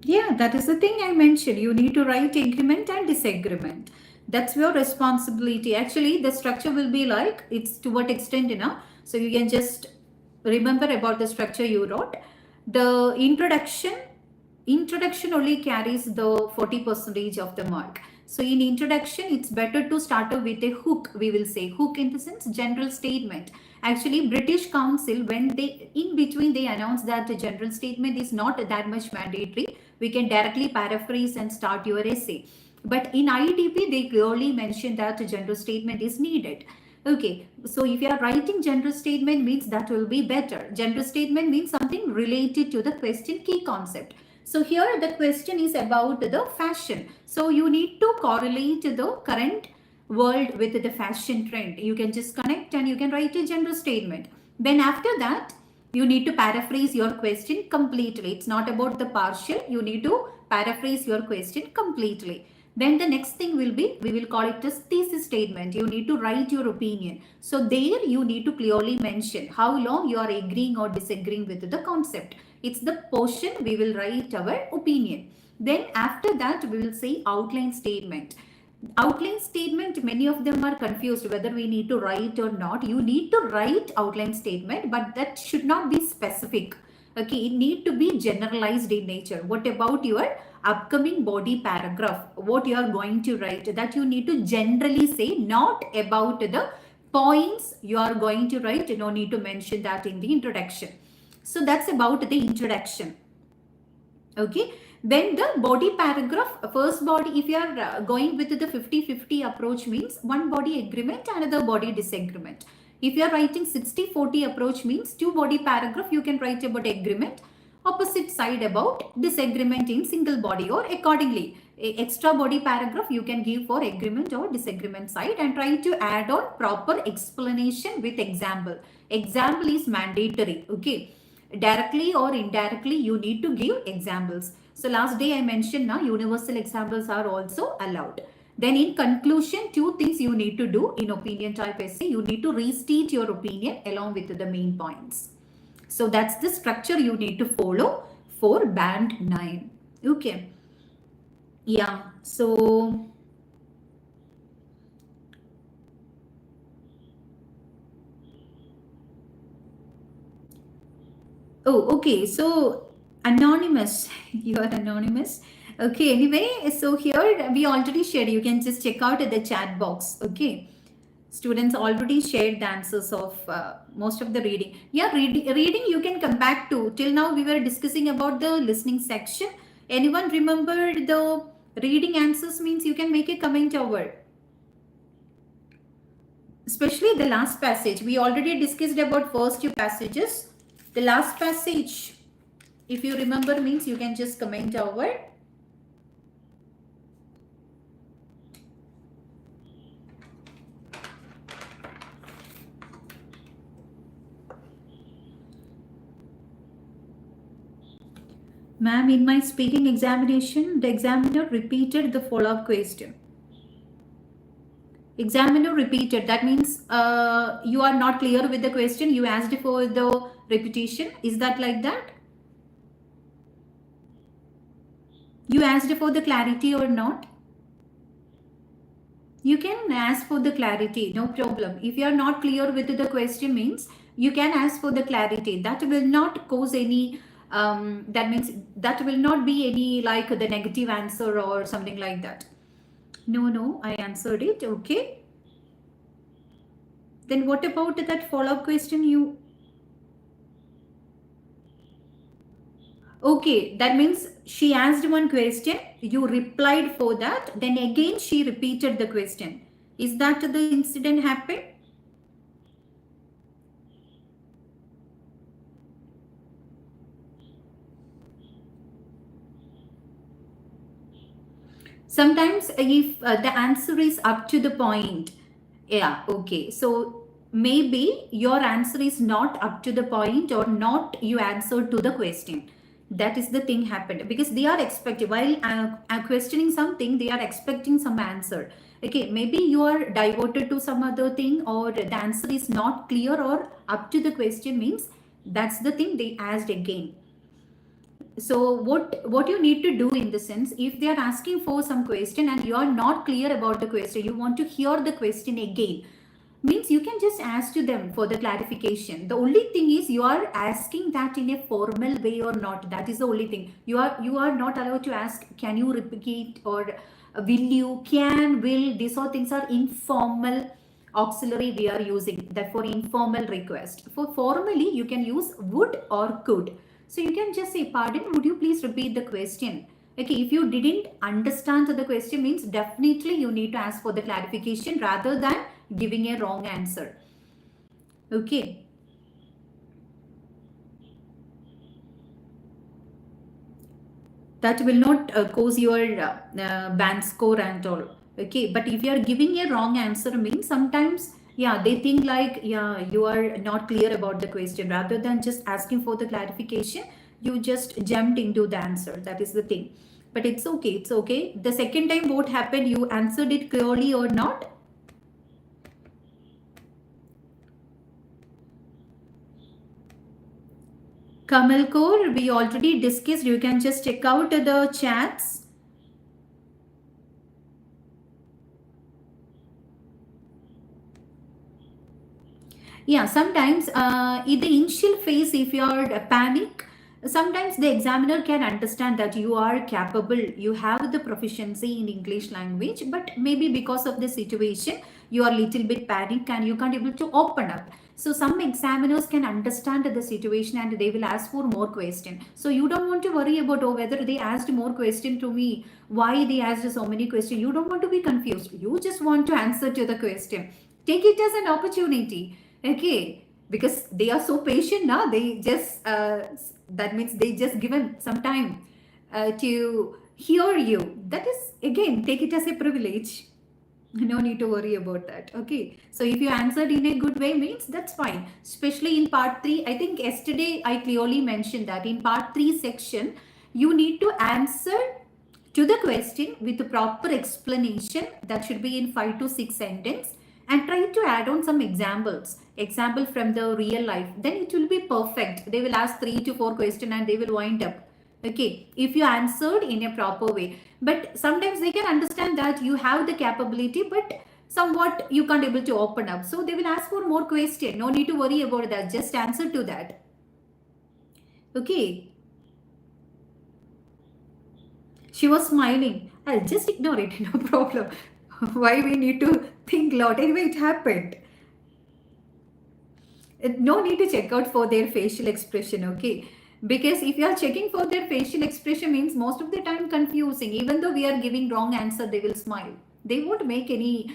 Yeah, that is the thing I mentioned. You need to write agreement and disagreement. That's your responsibility. Actually, the structure will be like, it's to what extent, you know. So you can just remember about the structure you wrote. The introduction only carries the 40% of the mark. So in introduction, it's better to start off with a hook. We will say hook in the sense general statement. Actually, British Council, when they in between they announce that the general statement is not that much mandatory, we can directly paraphrase and start your essay. But in IETP, they clearly mention that a general statement is needed. Okay, so if you are writing general statement means that will be better. General statement means something related to the question key concept. So here the question is about the fashion. So you need to correlate the current world with the fashion trend. You can just connect and you can write a general statement. Then after that, you need to paraphrase your question completely. It's not about the partial. You need to paraphrase your question completely. Then the next thing will be, we will call it as thesis statement. You need to write your opinion. So there you need to clearly mention how long you are agreeing or disagreeing with the concept. It's the portion we will write our opinion. Then after that we will say outline statement. Outline statement, many of them are confused whether we need to write or not. You need to write outline statement, but that should not be specific. Okay, it need to be generalized in nature. What about your upcoming body paragraph? What you are going to write, that you need to generally say, not about the points you are going to write. You no need to mention that in the introduction. So that's about the introduction. Okay, then the body paragraph, first body, if you are going with the 50-50 approach, means one body agreement, another body disagreement. If you are writing 60-40 approach, means two body paragraph you can write about agreement, opposite side about disagreement in single body, or accordingly extra body paragraph you can give for agreement or disagreement side, and try to add on proper explanation with example. Example is mandatory. Okay, directly or indirectly you need to give examples. So last day I mentioned now universal examples are also allowed. Then in conclusion, two things you need to do in opinion type essay. You need to restate your opinion along with the main points. So that's the structure you need to follow for band 9. Okay, yeah, so oh, okay. So anonymous, you are anonymous. Okay, anyway, so here we already shared. You can just check out the chat box. Okay, students already shared the answers of most of the reading. Yeah, reading you can come back to. Till now we were discussing about the listening section. Anyone remember the reading answers? Means you can make a comment over. Especially the last passage. We already discussed about first two passages. The last passage, if you remember, means you can just comment over. Ma'am, in my speaking examination, the examiner repeated the follow-up question. Examiner repeated, that means you are not clear with the question, you asked for the repetition. Is that like that? You asked for the clarity or not? You can ask for the clarity, no problem. If you are not clear with the question, means you can ask for the clarity. That will not cause any, that means that will not be any like the negative answer or something like that. No, I answered it. Okay. Then what about that follow-up question you... Okay, that means she asked one question, you replied for that, then again she repeated the question. Is that the incident happened? Sometimes if the answer is up to the point, yeah, okay. So maybe your answer is not up to the point, or not you answered to the question. That is the thing happened, because they are expecting, while questioning something, they are expecting some answer. Okay, maybe you are diverted to some other thing, or the answer is not clear or up to the question, means that's the thing they asked again. So what you need to do in the sense, if they are asking for some question and you are not clear about the question, you want to hear the question again, means you can just ask to them for the clarification. The only thing is you are asking that in a formal way or not. That is the only thing. You are not allowed to ask, can you repeat, or will you, can, will. These all things are informal auxiliary we are using. That for informal request. For formally, you can use would or could. So you can just say, pardon, would you please repeat the question? Okay, if you didn't understand the question, means definitely you need to ask for the clarification rather than giving a wrong answer. Okay. That will not cause your band score and all. Okay, but if you are giving a wrong answer, means sometimes, yeah, they think like, yeah, you are not clear about the question. Rather than just asking for the clarification, you just jumped into the answer. That is the thing. But it's okay, it's okay. The second time what happened, you answered it clearly or not? Kamal Kaur, we already discussed. You can just check out the chats. Yeah, sometimes in the initial phase, if you are panic, sometimes the examiner can understand that you are capable, you have the proficiency in English language, but maybe because of the situation, you are little bit panic and you can't able to open up. So some examiners can understand the situation and they will ask for more question. So you don't want to worry about, oh, whether they asked more question to me, why they asked so many questions. You don't want to be confused. You just want to answer to the question. Take it as an opportunity. Okay, because they are so patient now. They just that means they just given some time to hear you. That is, again, take it as a privilege. No need to worry about that. Okay, so if you answered in a good way, means that's fine. Especially in part 3, I think yesterday I clearly mentioned that in part 3 section, you need to answer to the question with a proper explanation. That should be in 5 to 6 sentences, and try to add on some example from the real life. Then it will be perfect. They will ask 3 to 4 questions and they will wind up. Okay, if you answered in a proper way. But sometimes they can understand that you have the capability, but somewhat you can't able to open up. So they will ask for more question. No need to worry about that. Just answer to that. Okay. She was smiling. I'll just ignore it. No problem. Why we need to think a lot? Anyway, it happened. No need to check out for their facial expression, okay? Because if you are checking for their facial expression, means most of the time confusing. Even though we are giving wrong answer, they will smile. They won't make any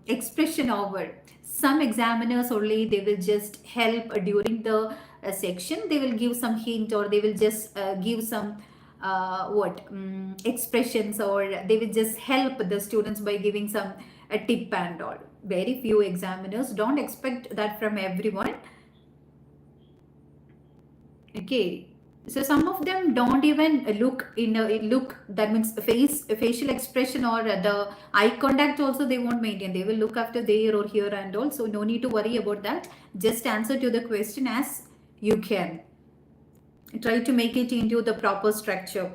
expression over. Some examiners only, they will just help during the section. They will give some hint, or they will just give some expressions, or they will just help the students by giving some a tip and all. Very few examiners. Don't expect that from everyone. Okay, so some of them don't even look in a look, that means facial expression, or the eye contact also they won't maintain. They will look after there or here and all. So no need to worry about that. Just answer to the question as you can. Try to make it into the proper structure.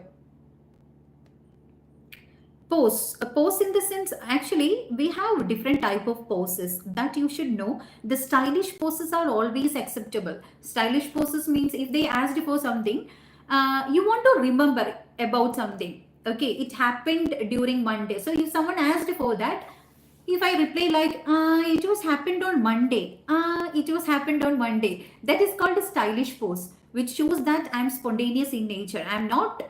Pose. A pose in the sense, actually, we have different type of poses that you should know. The stylish poses are always acceptable. Stylish poses means if they asked for something, you want to remember about something. Okay, it happened during Monday. So if someone asked for that, if I reply like, it was happened on Monday, it was happened on Monday, that is called a stylish pose, which shows that I'm spontaneous in nature. I'm not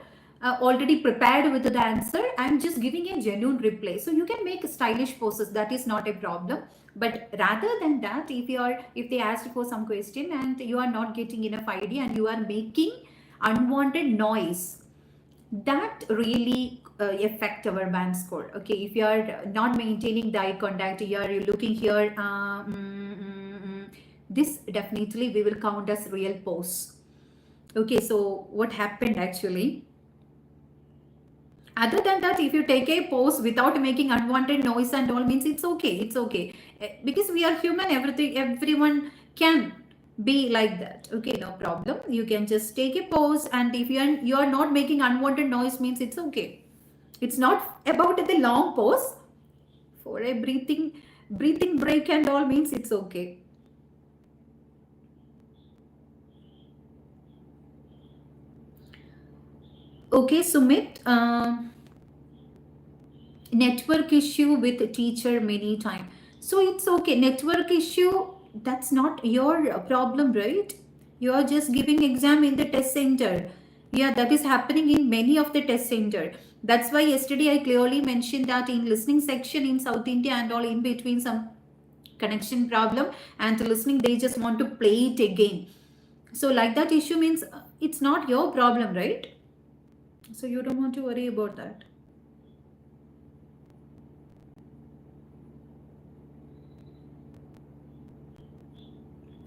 already prepared with the answer. I'm just giving a genuine reply. So you can make stylish poses. That is not a problem. But rather than that, if they asked for some question and you are not getting enough idea and you are making unwanted noise, that really affect our band score. Okay, if you are not maintaining the eye contact, you are looking here, this definitely we will count as real pose. Okay, so what happened actually? Other than that, if you take a pose without making unwanted noise and all, means it's okay. It's okay. Because we are human. Everyone can be like that. Okay, no problem. You can just take a pose, and if you are not making unwanted noise, means it's okay. It's not about the long pose. For a breathing break and all, means it's okay. Okay, Sumit. network issue with teacher many time. So it's okay, network issue, that's not your problem, right? You are just giving exam in the test center. Yeah, that is happening in many of the test center. That's why yesterday I clearly mentioned that in listening section in South India and all, in between some connection problem and listening, they just want to play it again. So like that issue means it's not your problem, right? So you don't want to worry about that.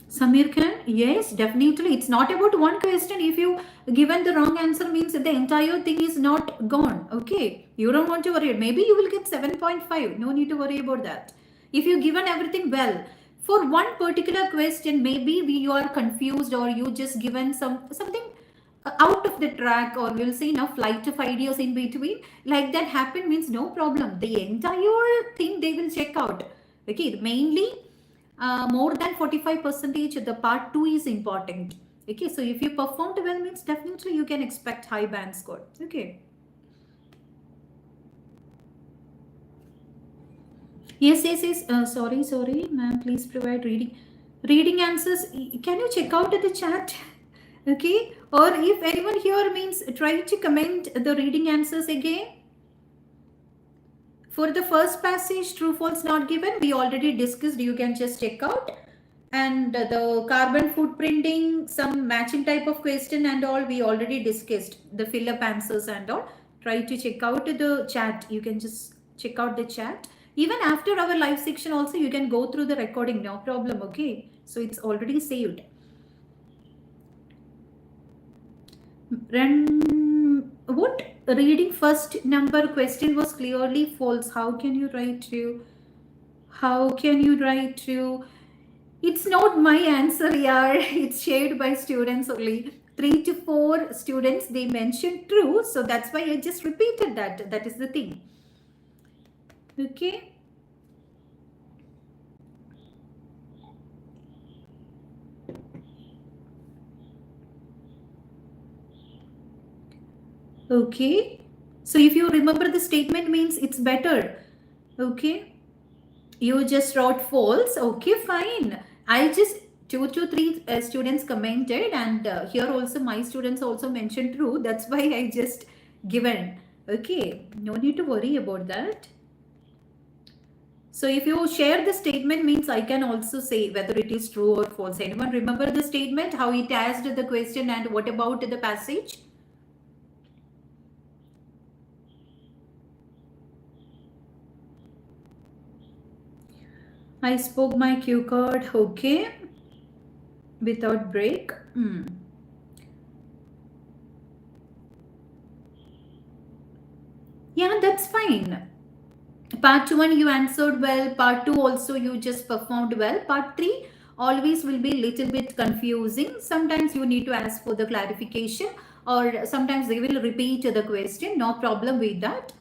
Samir Khan, yes, definitely. It's not about one question. If you given the wrong answer means the entire thing is not gone. Okay, you don't want to worry. Maybe you will get 7.5. No need to worry about that. If you given everything well, for one particular question, maybe you are confused or you just given something out of the track, or we'll say now flight of ideas in between. Like that happen means no problem. The entire thing they will check out. Okay, mainly more than 45%, the part 2 is important. Okay, so if you performed well means definitely you can expect high band score. Okay. Yes. Sorry, ma'am. Please provide reading answers. Can you check out the chat? Okay. Or if anyone here means try to comment the reading answers again. For the first passage, true false not given, we already discussed. You can just check out. And the carbon footprinting, some matching type of question and all, we already discussed. The fill up answers and all. Try to check out the chat. You can just check out the chat. Even after our live section also, you can go through the recording, no problem. Okay, so it's already saved. What reading first number question was clearly false. How can you write true? How can you write true? It's not my answer, yeah. It's shared by students only. 3 to 4 students, they mentioned true. So that's why I just repeated that. That is the thing. Okay. Okay. So if you remember the statement means it's better. Okay. You just wrote false. Okay, fine. I just 2 to 3 students commented, and here also my students also mentioned true. That's why I just given. Okay, no need to worry about that. So if you share the statement means I can also say whether it is true or false. Anyone remember the statement, how it asked the question, and what about the passage? I spoke my cue card, okay, without break. Yeah, that's fine. Part 1 you answered well, part 2 also you just performed well, part 3 always will be little bit confusing. Sometimes you need to ask for the clarification, or sometimes they will repeat the question. No problem with that.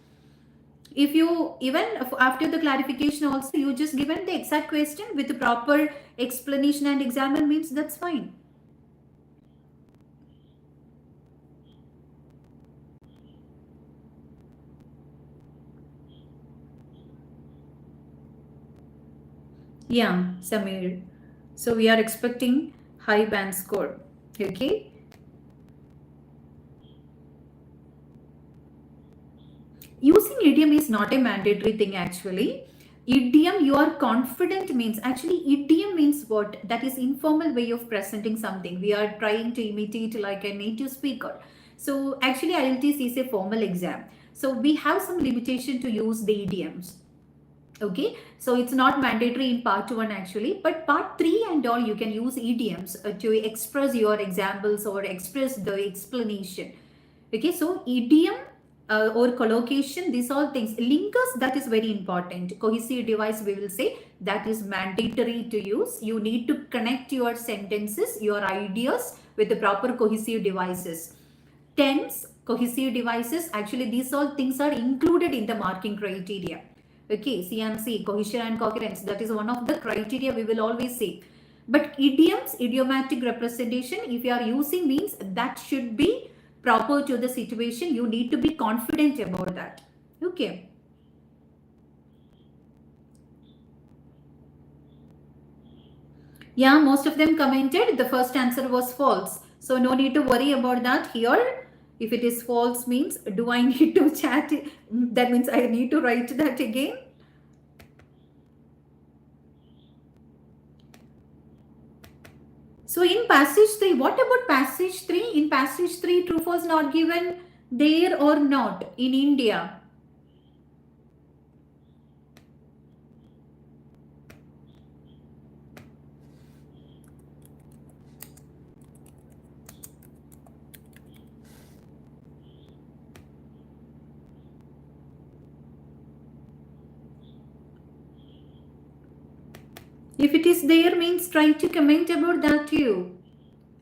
If you even after the clarification also you just given the exact question with the proper explanation and example means that's fine. Yeah, Samir. So we are expecting high band score. Okay. Using idiom is not a mandatory thing actually. Idiom, you are confident means, actually idiom means what? That is informal way of presenting something. We are trying to imitate like a native speaker. So actually IELTS is a formal exam. So we have some limitation to use the idioms. Okay, so it's not mandatory in part 1 actually, but part 3 and all you can use idioms to express your examples or express the explanation. Okay, so idiom or collocation, these all things. Linkers, that is very important. Cohesive device, we will say, that is mandatory to use. You need to connect your sentences, your ideas with the proper cohesive devices. Tense, cohesive devices, actually these all things are included in the marking criteria. Okay, CMC, cohesion and coherence, that is one of the criteria we will always say. But idioms, idiomatic representation, if you are using means that should be proper to the situation. You need to be confident about that. Okay. Yeah, most of them commented the first answer was false. So no need to worry about that here. If it is false means, do I need to chat? That means I need to write that again. So in passage 3, what about passage 3? In passage 3, true false not given there or not in India. If it is there means try to comment about that too.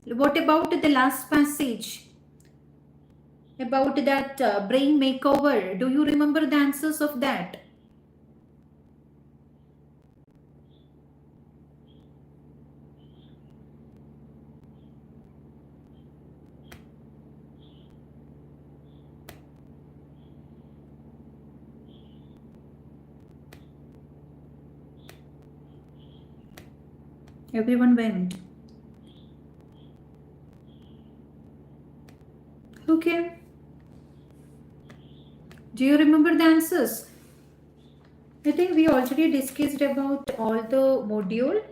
What about the last passage? About that brain makeover. Do you remember the answers of that? Everyone went. Okay. Do you remember the answers? I think we already discussed about all the module.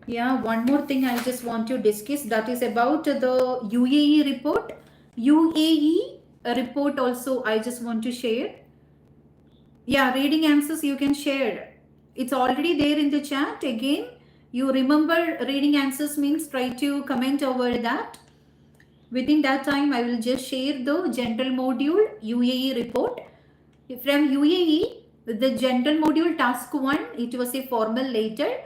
Yeah, one more thing I just want to discuss, that is about the UAE report. UAE report also I just want to share. Yeah, reading answers you can share. It's already there in the chat. Again, you remember reading answers means try to comment over that. Within that time, I will just share the general module UAE report. From UAE, the general module task 1, it was a formal letter.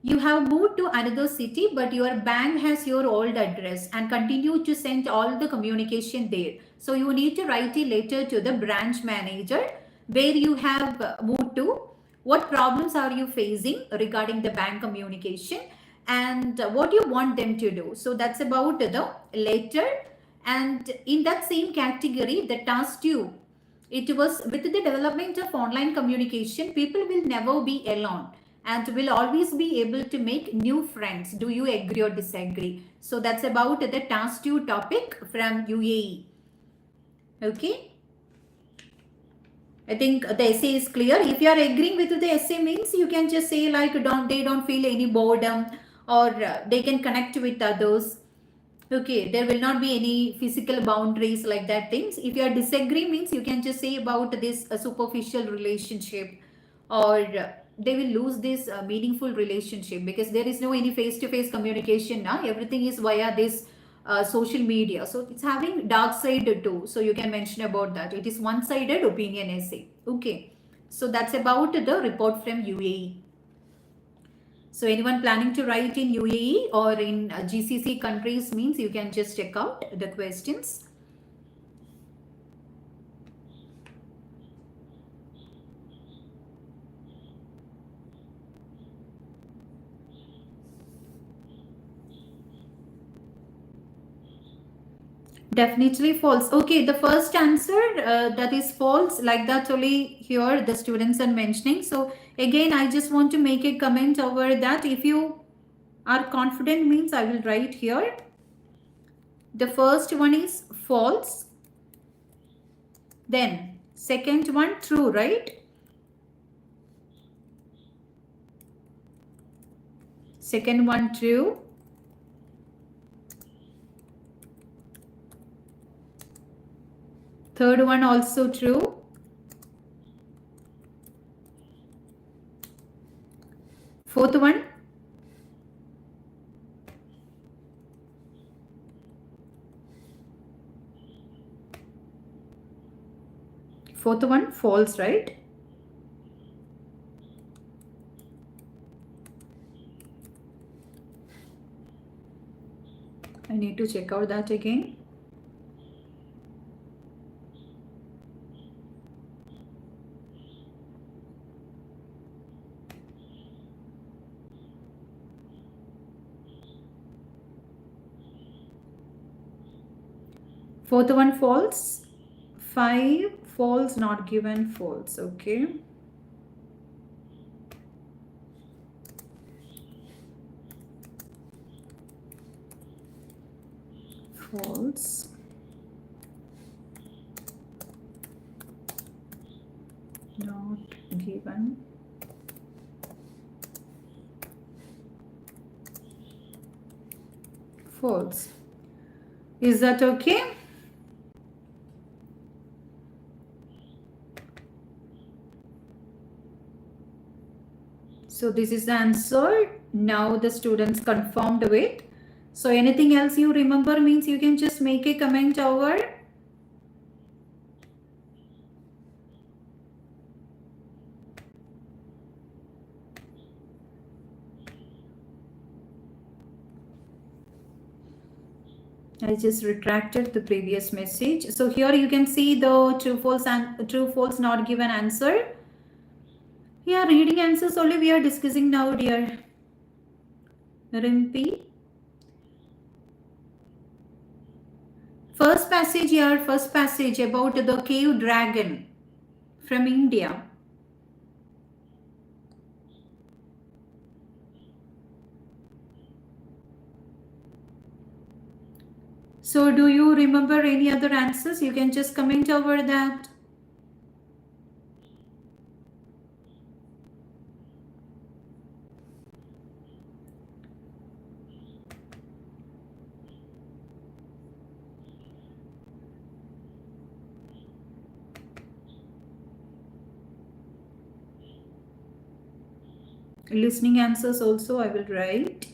You have moved to another city, but your bank has your old address and continue to send all the communication there. So you need to write a letter to the branch manager where you have moved to. What problems are you facing regarding the bank communication and what you want them to do. So that's about the letter. And in that same category, the task 2, it was with the development of online communication, people will never be alone and will always be able to make new friends. Do you agree or disagree? So that's about the task 2 topic from UAE. Okay. I think the essay is clear. If you are agreeing with the essay means you can just say like they don't feel any boredom or they can connect with others. Okay, there will not be any physical boundaries like that things. If you are disagreeing means you can just say about this superficial relationship or they will lose this meaningful relationship because there is no any face-to-face communication now. Everything is via this social media. So it's having dark side too. So you can mention about that. It is one-sided opinion essay. Okay. So that's about the report from UAE. So anyone planning to write in UAE or in GCC countries means you can just check out the questions. Definitely false. Okay, the first answer that is false, like that only here the students are mentioning. So again, I just want to make a comment over that. If you are confident means I will write here. The first one is false. Then second one true, right? Second one true. Third one also true. Fourth one. Fourth one false, right? I need to check out that again. Fourth one false. 5 false, not given false. Okay. false. Not given. False. Is that okay? So this is the answer. Now the students confirmed with. So anything else you remember means you can just make a comment over. I just retracted the previous message. So here you can see the true false and true false not given answer. Yeah, reading answers only we are discussing now, dear Rimpi. First passage here, first passage about the cave dragon from India. So do you remember any other answers? You can just comment over that. Listening answers also I will write.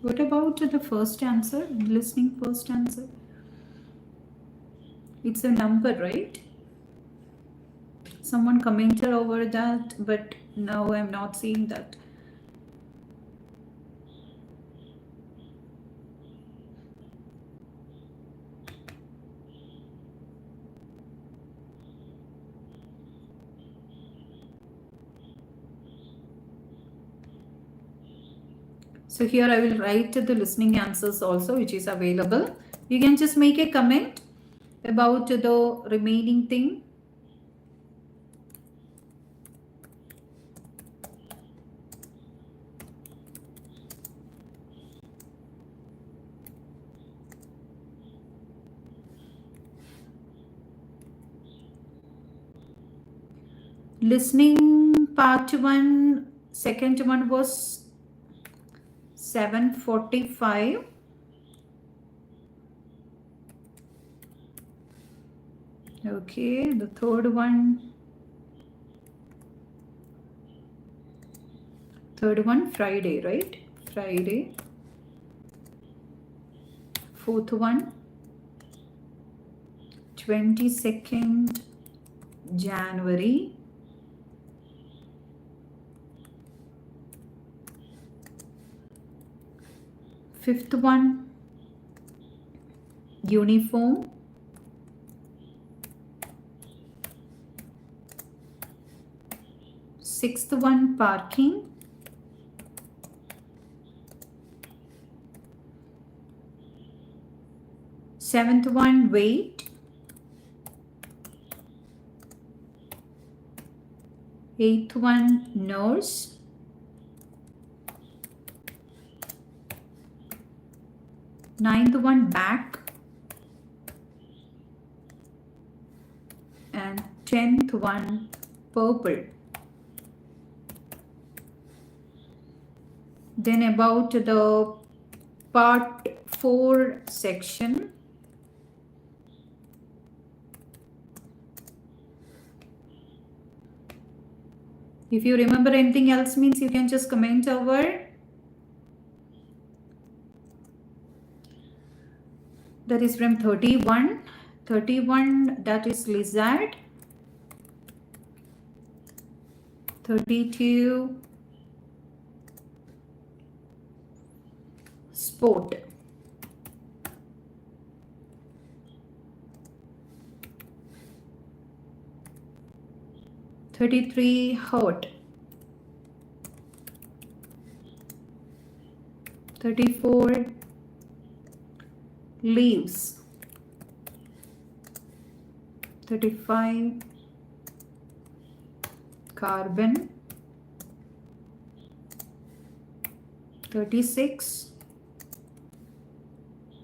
What about the first answer? Listening first answer. It's a number, right? Someone commented over that, but now I'm not seeing that. So here I will write the listening answers also, which is available. You can just make a comment about the remaining thing. Listening part 1, second one was 7:45. Okay, the third one Friday, right? Friday. Fourth one 22nd January. Fifth one uniform. Sixth one parking. Seventh one wait. Eighth one nurse. Ninth one back. And 10th one purple. Then about the part 4 section. If you remember anything else means you can just comment over. That is from 31. 31 that is lizard. 32 sport. 33 hurt. 34 leaves. 35 carbon. 36.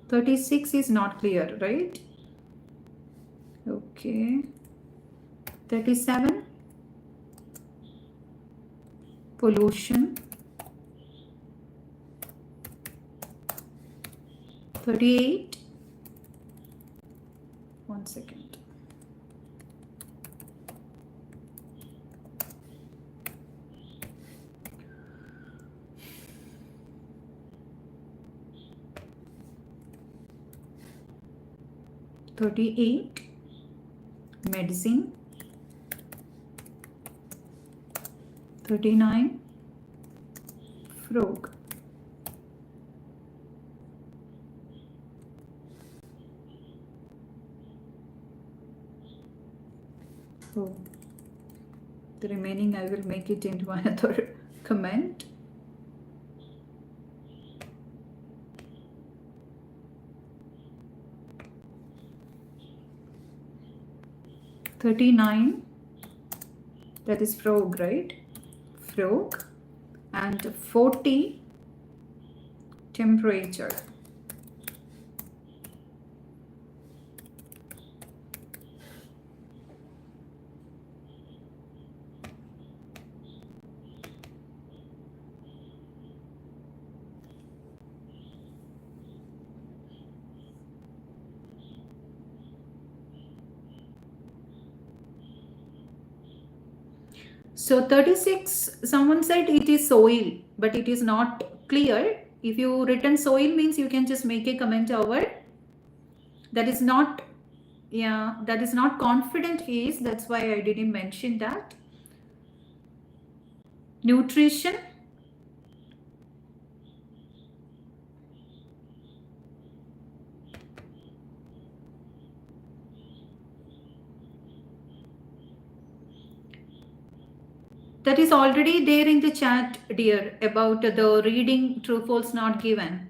36 is not clear, right? Okay. 37. Pollution. 38. One second. 38. Medicine. 39. Frog. So the remaining I will make it into another comment. $39, that is frog, right? Frog. And 40, temperature. So 36, someone said it is soil, but it is not clear. If you written soil means you can just make a comment over. That is not, yeah, that is not confident is, that's why I didn't mention that. Nutrition. That is already there in the chat, dear, about the reading true false not given.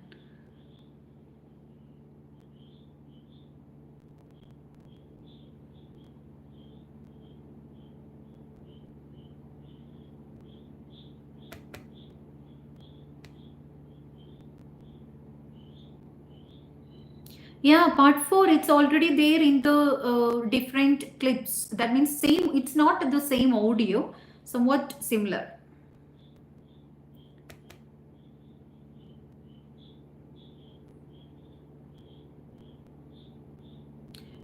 Yeah, part 4, it's already there in the different clips. That means same, it's not the same audio, somewhat similar.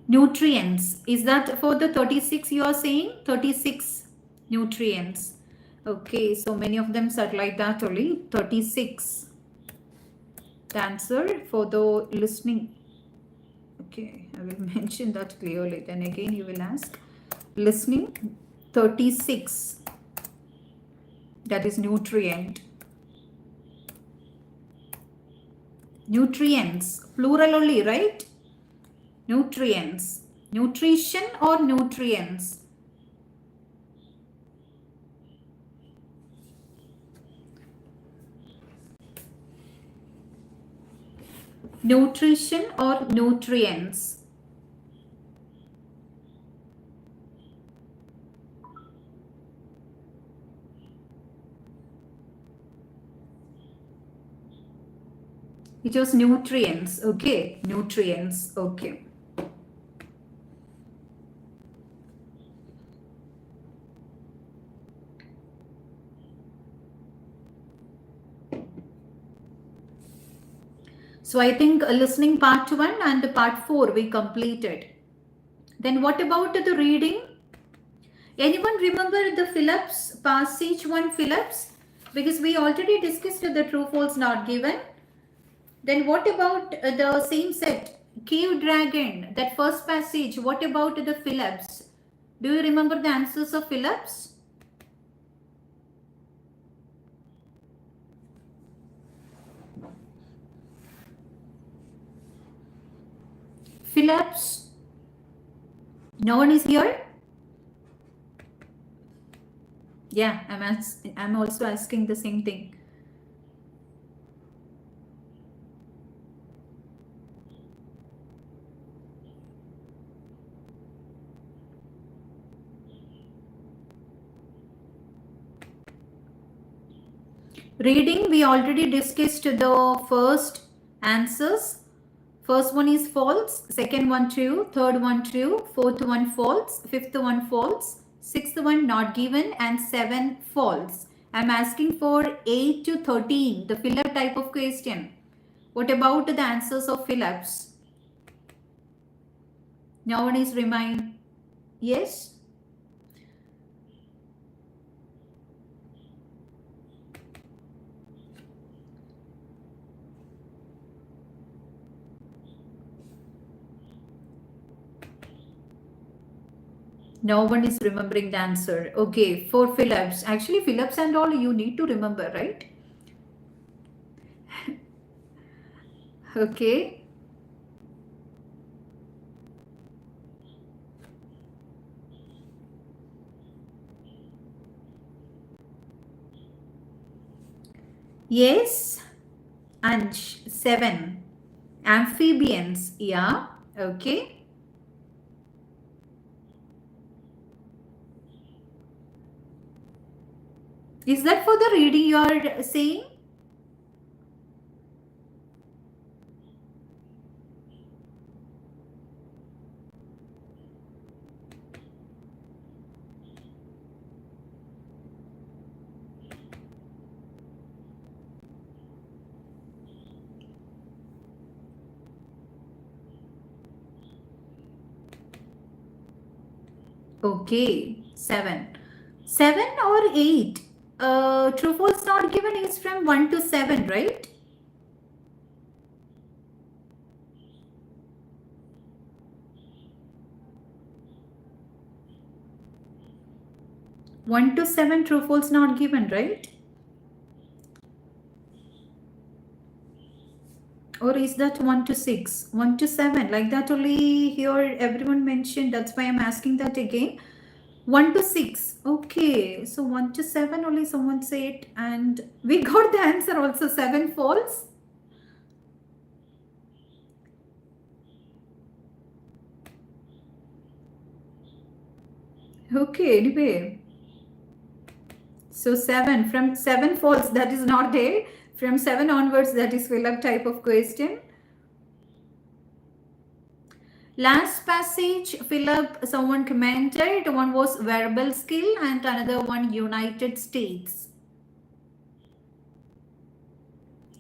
Nutrients, is that for the 36 you are saying? 36 nutrients. Okay, so many of them said like that only. 36. The answer for the listening. Okay, I will mention that clearly. Then again you will ask. Listening, 36. That is nutrient. Nutrients, plural only, right? Nutrients. Nutrition or nutrients? Nutrition or nutrients? It was nutrients. Okay, nutrients. Okay. So I think listening part 1 and part 4 we completed. Then what about the reading? Anyone remember the Phillips passage 1 Phillips? Because we already discussed the true false not given. Then what about the same set? Cave Dragon, that first passage, what about the Phillips? Do you remember the answers of Phillips? Phillips? No one is here? Yeah, I'm also asking the same thing. Reading, we already discussed the first answers. First one is false, second one true, third one true, fourth one false, fifth one false, sixth one not given, and 7 false. I'm asking for 8 to 13, the fill-up type of question. What about the answers of fill-ups? No one is remind. Yes? No one is remembering the answer. Okay, for fill-ups. Actually, fill-ups and all you need to remember, right? Okay. Yes. Ansh, 7. Amphibians. Yeah. Okay. Is that for the reading you are saying? Okay, 7. 7 or 8? True false not given is from 1 to 7, right? One to 7 true false not given, right? Or is that 1 to 6? 1 to 7, like that only here everyone mentioned. That's why I'm asking that again. 1 to 6. Okay, so 1 to 7 only someone said, and we got the answer also, 7 false. Okay, anyway. So 7, from 7 false, that is not there. From 7 onwards, that is fill up type of question. Last passage, fill up, someone commented. One was verbal skill and another one United States.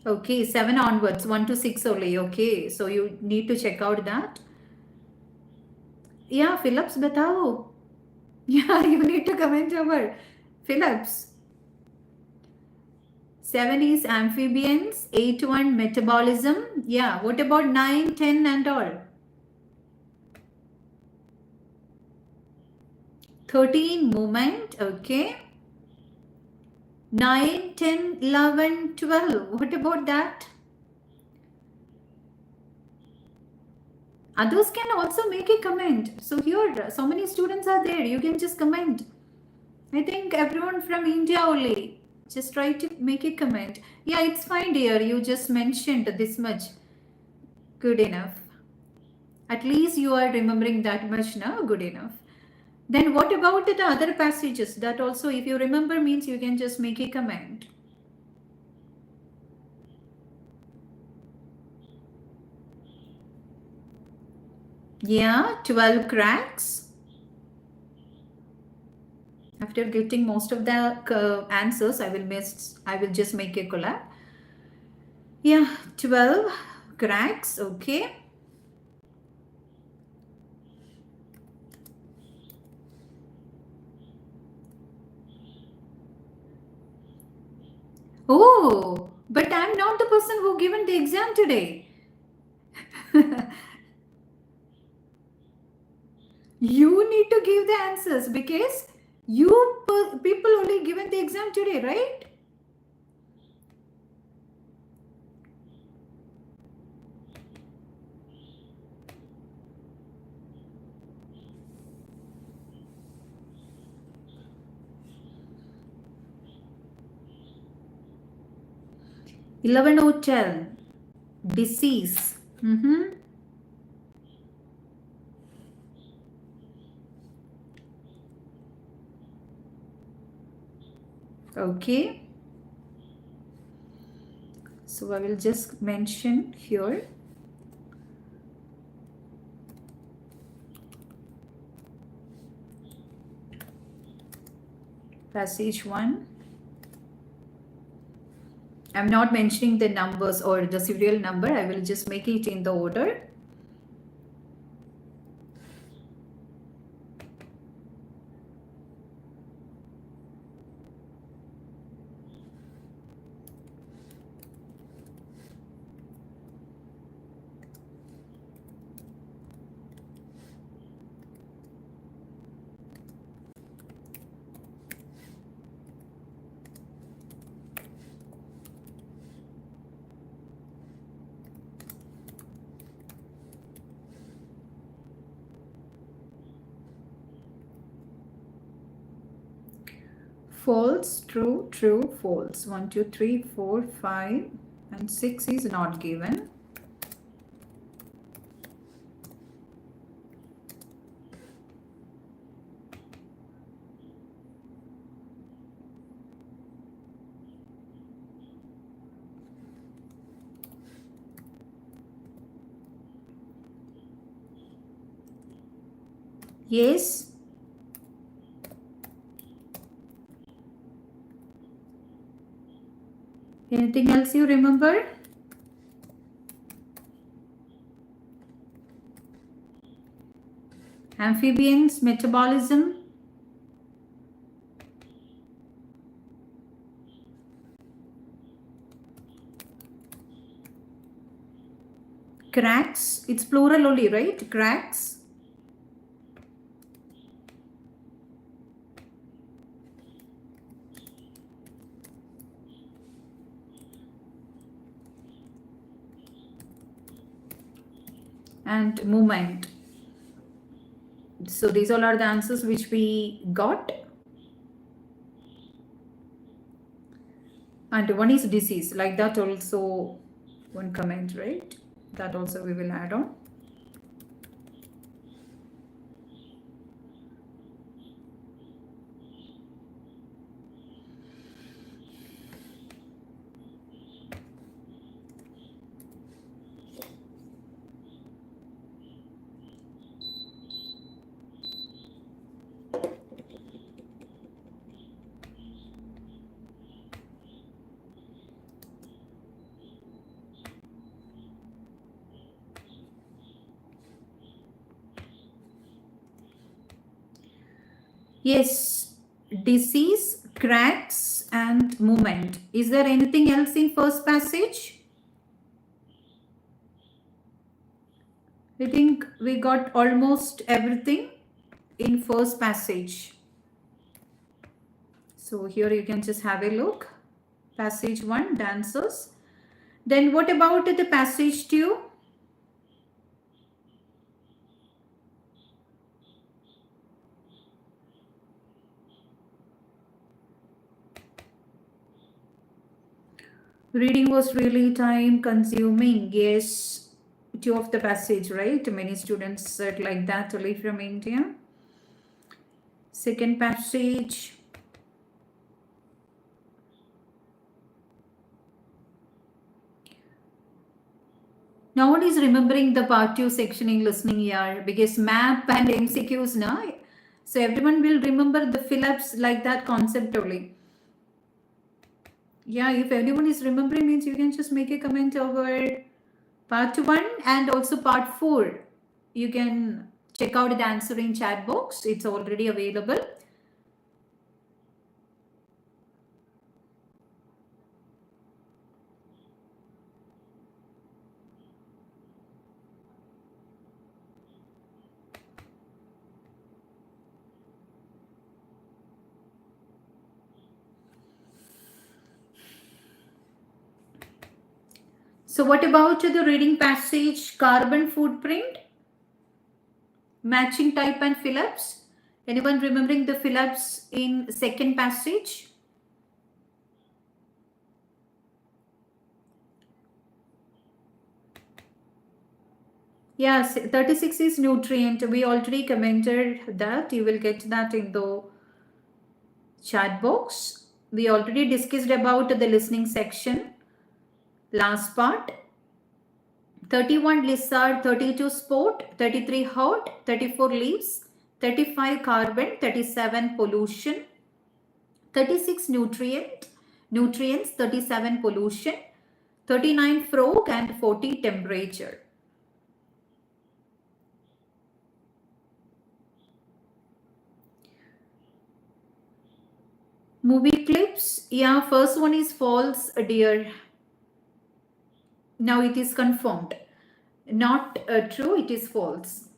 Okay, 7 onwards, 1 to 6 only. Okay, so you need to check out that. Yeah, fill ups batao. Yeah, you need to comment over fill ups. 7 is amphibians, 8 one metabolism. Yeah, what about 9, 10 and all? 13 movement, okay. 9, 10, 11, 12. What about that? Others can also make a comment. So here, so many students are there. You can just comment. I think everyone from India only. Just try to make a comment. Yeah, it's fine, dear. You just mentioned this much. Good enough. At least you are remembering that much now. Good enough. Then what about the other passages? That also, if you remember, means you can just make a comment. Yeah, 12 cracks. After getting most of the answers, I will just make a collab. Yeah, 12 cracks. Okay. Oh, but I'm not the person who given the exam today. You need to give the answers because you people only given the exam today, right? Eleven hotel disease. Okay. So I will just mention here. Passage 1. I'm not mentioning the numbers or the serial number. I will just make it in the order. False, true, true, false. 1, 2, 3, 4, 5 and 6 is not given. Yes. Anything else you remember? Amphibians, metabolism. Cracks, it's plural only, right? Cracks. And movement. So these all are the answers which we got. And one is disease, like that also one comment, right? That also we will add on. Yes, disease, cracks and movement. Is there anything else in first passage? I think we got almost everything in first passage. So here you can just have a look. Passage 1, dancers. Then what about the passage 2? Reading was really time consuming. Yes, 2 of the passage, right? Many students said like that only from India. Second passage. No one is remembering the part 2 section in listening here because map and MCQs now. So everyone will remember the fill-ups like that concept only. Yeah, if anyone is remembering means you can just make a comment over part 1 and also part 4. You can check out the answer in chat box. It's already available. So what about the reading passage, carbon footprint, matching type and fill-ups? Anyone remembering the fill-ups in second passage? Yes, 36 is nutrient. We already commented that. You will get that in the chat box. We already discussed about the listening section. Last part. 31 lizard, 32 sport, 33 hot, 34 leaves, 35 carbon, 37 pollution, 36 nutrients, 37 pollution, 39 frog and 40 temperature. Movie clips. Yeah, first one is false, dear. Now it is confirmed. Not true, it is false.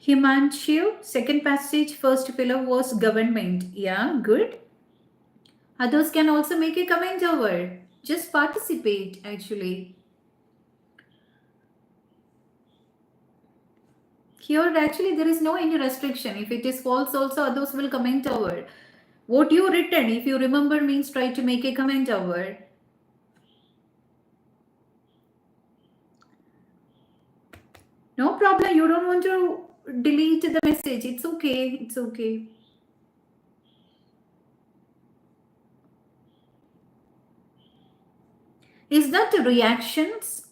Himanshu, second passage, first pillar was government. Yeah, good. Others can also make a comment over. Just participate, actually. Here, actually, there is no any restriction. If it is false, also others will comment over. What you written, if you remember, means try to make a comment over. No problem. You don't want to delete the message. It's okay. It's okay. Is that reactions?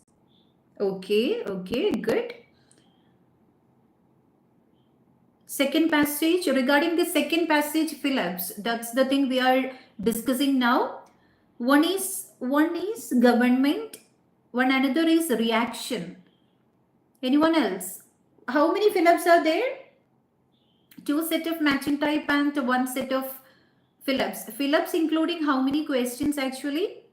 Okay. Okay. Good. Second passage. Regarding the second passage, Phillips. That's the thing we are discussing now. One is government. One another is reaction. Anyone else? How many Phillips are there? 2 set of matching type and 1 set of Phillips. Phillips including how many questions actually?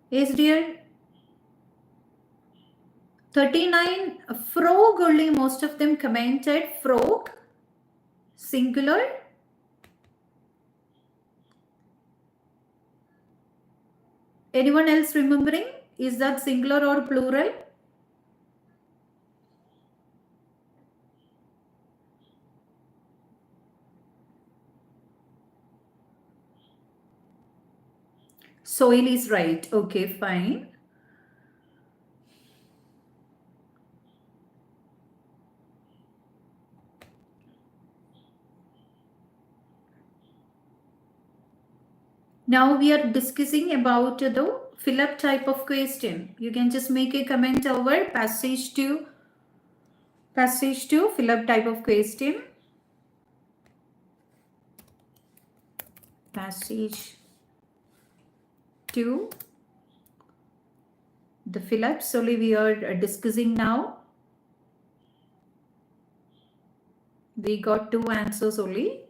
Yes, dear. 39 frog only, most of them commented frog, singular. Anyone else remembering? Is that singular or plural? Soil is right. Okay, fine. Now we are discussing about the fill-up type of question. You can just make a comment over passage 2. Passage 2, fill-up type of question. Passage 2. The fill-ups only we are discussing now. We got 2 answers only.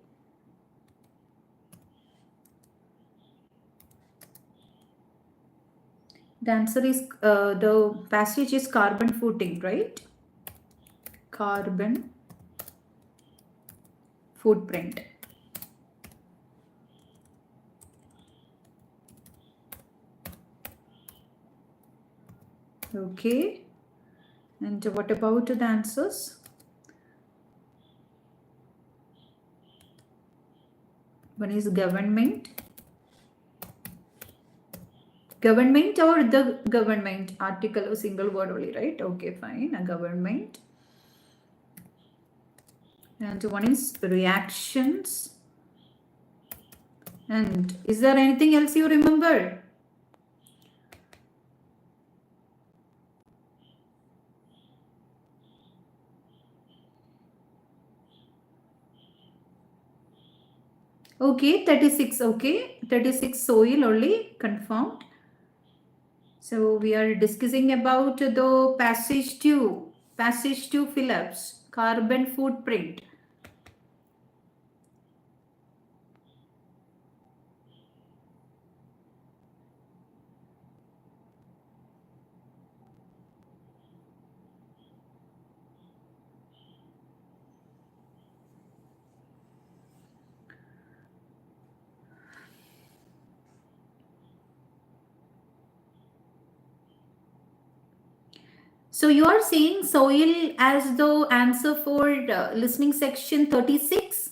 The answer is, the passage is carbon footing, right? Carbon footprint. Okay. And what about the answers? One is government. Government or the government? Article or single word only, right? Okay, fine. A government. And one is reactions. And is there anything else you remember? Okay, 36. Okay, 36 soil only confirmed. So we are discussing about the passage 2. Passage 2 Phillips. Carbon footprint. So you are saying soil as the answer for listening section 36?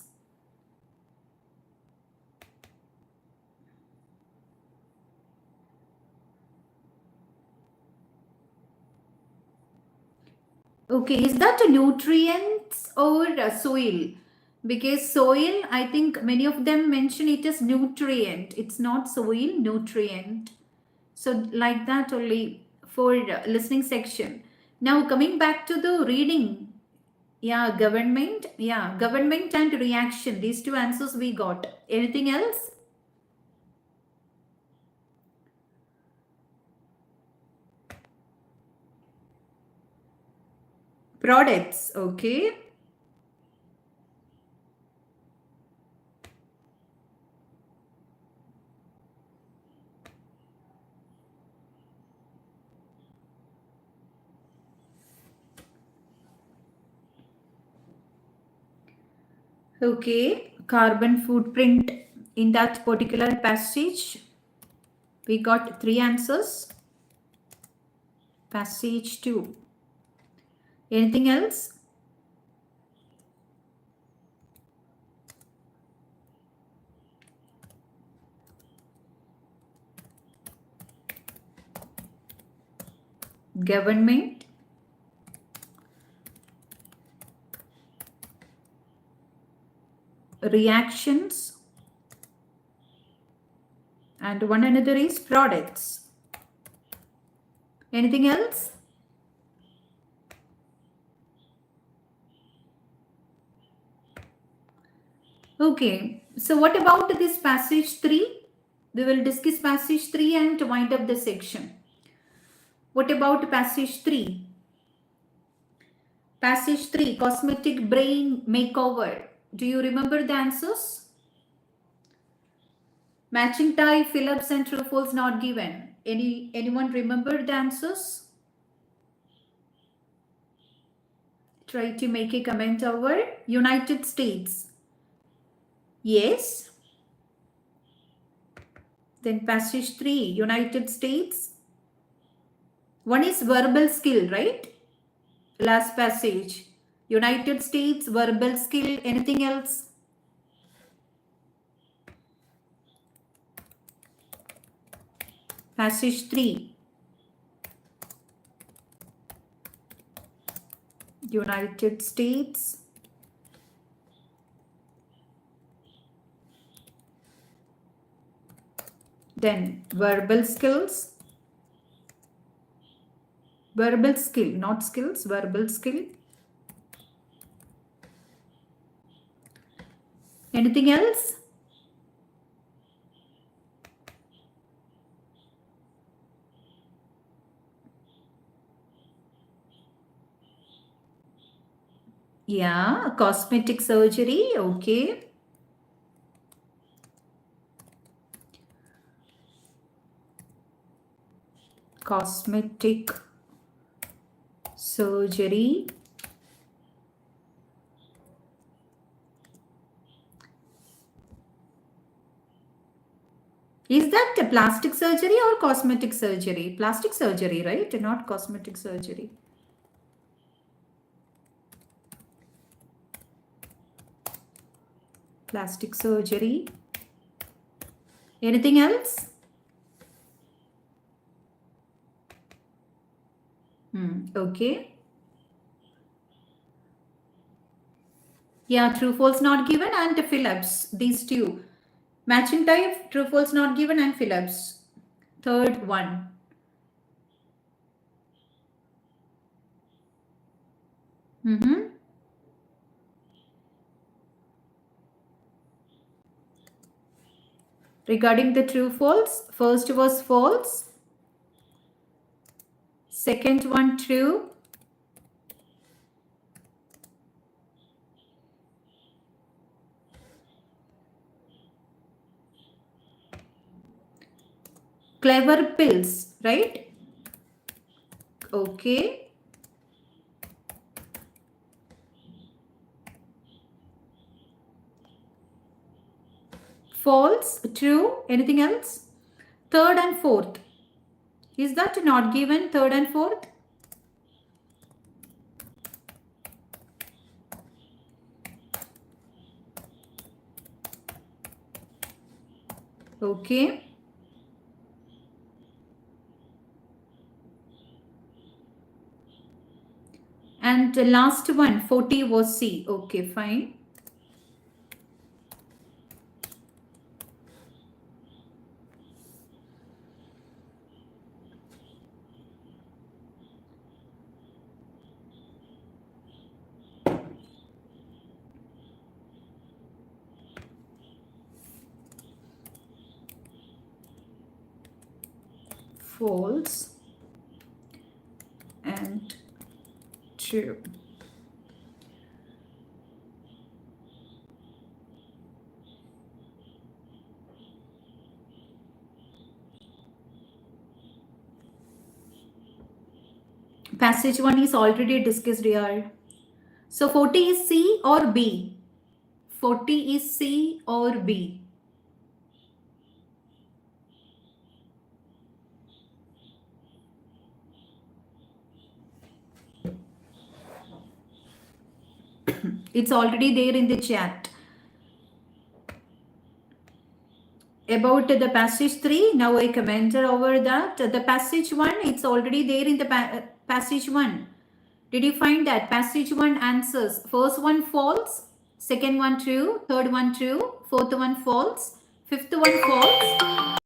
Okay, is that a nutrients or soil? Because soil, I think many of them mention it as nutrient. It's not soil, nutrient. So like that only for listening section. Now coming back to the reading. Yeah, government. Yeah, government and reaction. These two answers we got. Anything else? Products. Okay. Okay. Carbon footprint in that particular passage. We got 3 answers. Passage 2. Anything else? Government. Reactions. And one another is products. Anything else? Okay. So what about this passage 3? We will discuss passage 3 and wind up the section. What about passage 3? Passage 3, cosmetic brain makeover. Do you remember the answers? Matching tie, fill-ups and true false not given. Anyone remember the answers? Try to make a comment over. United States. Yes. Then passage 3, United States. One is verbal skill, right? Last passage. United States, verbal skill. Anything else? Passage 3. United States. Then verbal skills. Verbal skill, not skills, verbal skill. Anything else? Yeah, cosmetic surgery. Okay. Cosmetic surgery. Is that a plastic surgery or cosmetic surgery? Plastic surgery, right? Not cosmetic surgery. Plastic surgery. Anything else? Okay. Yeah, true, false not given and fill-ups. These two. Matching type, true, false not given and fill-ups. Third one. Regarding the true false, first was false. Second one true. Clever pills, right? Okay. False, true. Anything else? Third and fourth. Is that not given, third and fourth? Okay. And the last one, 40 was C. Okay, fine. False and true. Passage 1 is already discussed here. So 40 is C or B? 40 is C or B? It's already there in the chat. About the passage 3, now I commented over that. The passage 1, it's already there in the passage 1. Did you find that? Passage 1 answers. First one false, second one true, third one true, fourth one false, fifth one false.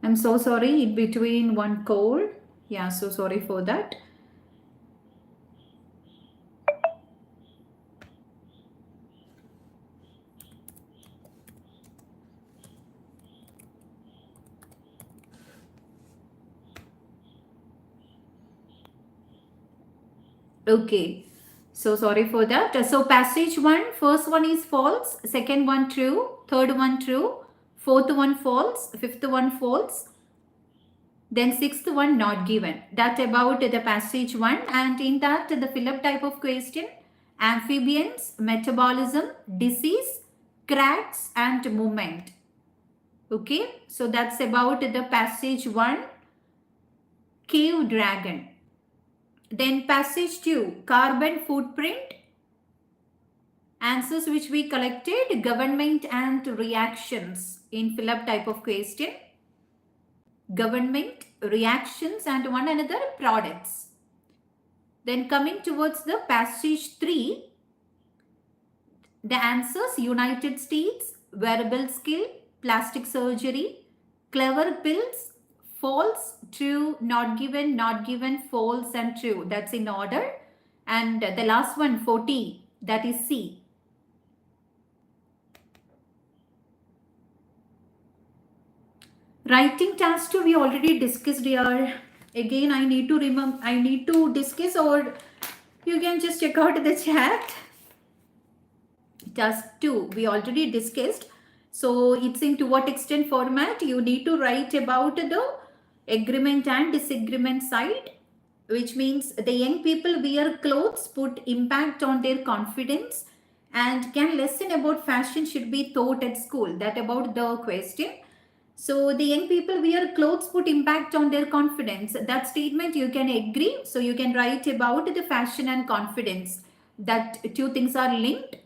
I'm so sorry, in between one cold. Yeah, so sorry for that. Okay, so sorry for that. So passage 1, first one is false, second one true, third one true, fourth one false, fifth one false, then sixth one not given. That about the passage 1, and in that the fill-up type of question, amphibians, metabolism, disease, cracks and movement. Okay, so that's about the passage 1, cave dragon. Then passage 2, carbon footprint, answers which we collected, government and reactions in fill-up type of question, government, reactions and one another products. Then coming towards the passage 3, the answers, United States, wearable skill, plastic surgery, clever pills, false, true, not given, false and true. That's in order. And the last one, 40, that is C. Writing task 2 we already discussed here. Again, I need to discuss, or you can just check out the chat. Task 2 we already discussed. So it's in to what extent format. You need to write about the agreement and disagreement side, which means the young people wear clothes put impact on their confidence, and can lesson about fashion should be taught at school. That about the question. So the young people wear clothes put impact on their confidence. That statement you can agree. So you can write about the fashion and confidence. That two things are linked.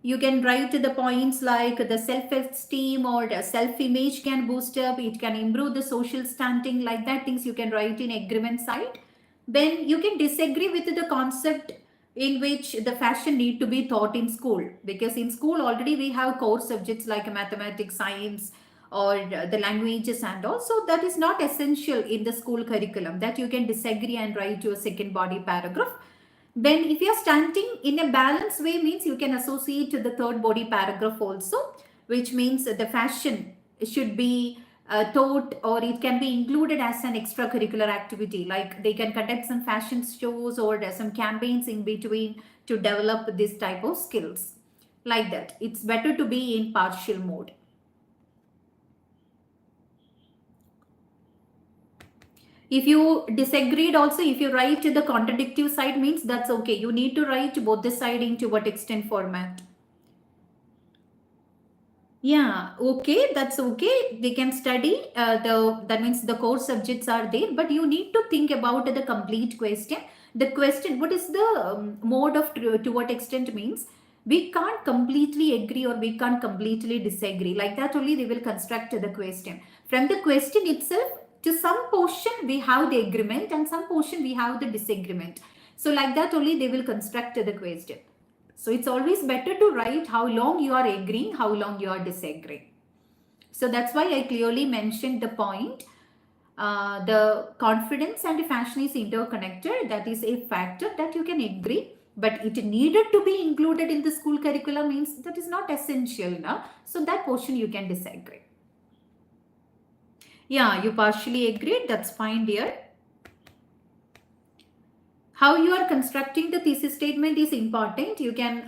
You can write the points like the self-esteem or the self-image can boost up. It can improve the social standing, like that things you can write in agreement side. Then you can disagree with the concept in which the fashion need to be taught in school, because in school already we have core subjects like mathematics, science, or the languages, and also that is not essential in the school curriculum. That you can disagree and write your second body paragraph. Then if you are standing in a balanced way, means you can associate to the third body paragraph also, which means the fashion should be taught, or it can be included as an extracurricular activity, like they can conduct some fashion shows or some campaigns in between to develop this type of skills. Like that, it's better to be in partial mode. If you disagreed also, if you write the contradictive side, means that's okay. You need to write both the side into what extent format. Yeah, okay, that's okay. They can study that means the core subjects are there, but you need to think about the complete question. The question, what is the mode of to what extent means We can't completely agree or we can't completely disagree. Like that only they will construct the question. From the question itself, to some portion we have the agreement and some portion we have the disagreement. So like that only they will construct the question. So it's always better to write how long you are agreeing, how long you are disagreeing. So that's why I clearly mentioned the point. The confidence and fashion is interconnected. That is a factor that you can agree, but it needed to be included in the school curriculum means that is not essential. No? So that portion you can disagree. Yeah, you partially agreed. That's fine, dear. How you are constructing the thesis statement is important. You can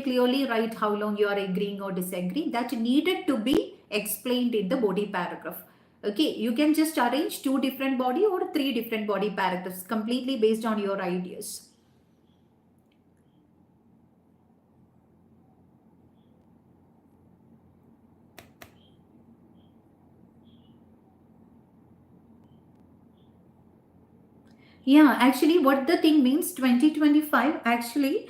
clearly write how long you are agreeing or disagreeing. That needed to be explained in the body paragraph. Okay, you can just arrange 2 different body or 3 different body paragraphs completely based on your ideas. Yeah, actually what the thing means 2025, actually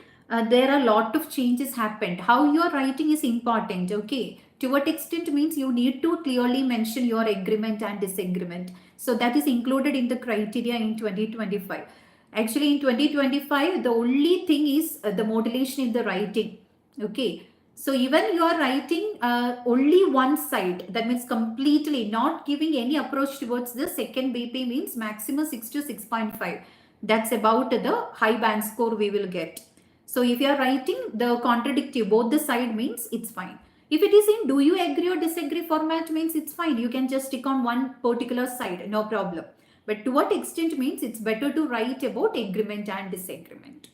there are a lot of changes happened. How you are writing is important. Okay, to what extent means you need to clearly mention your agreement and disagreement. So that is included in the criteria in 2025. Actually in 2025 the only thing is the modulation in the writing. Okay, so even you are writing only one side, that means completely not giving any approach towards the second BP means maximum 6 to 6.5. That's about the high band score we will get. So if you are writing the contradictive, both the side means it's fine. If it is in do you agree or disagree format means it's fine. You can just stick on one particular side, no problem. But to what extent means it's better to write about agreement and disagreement.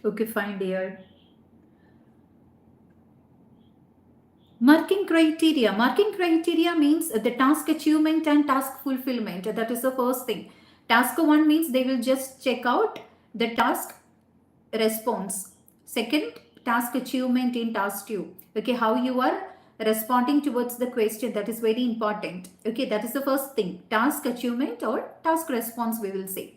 Okay, fine, dear. Marking criteria. Marking criteria means the task achievement and task fulfillment. That is the first thing. Task 1 means they will just check out the task response. Second, task achievement in task 2. Okay, how you are responding towards the question, that is very important. Okay, that is the first thing. Task achievement or task response we will say.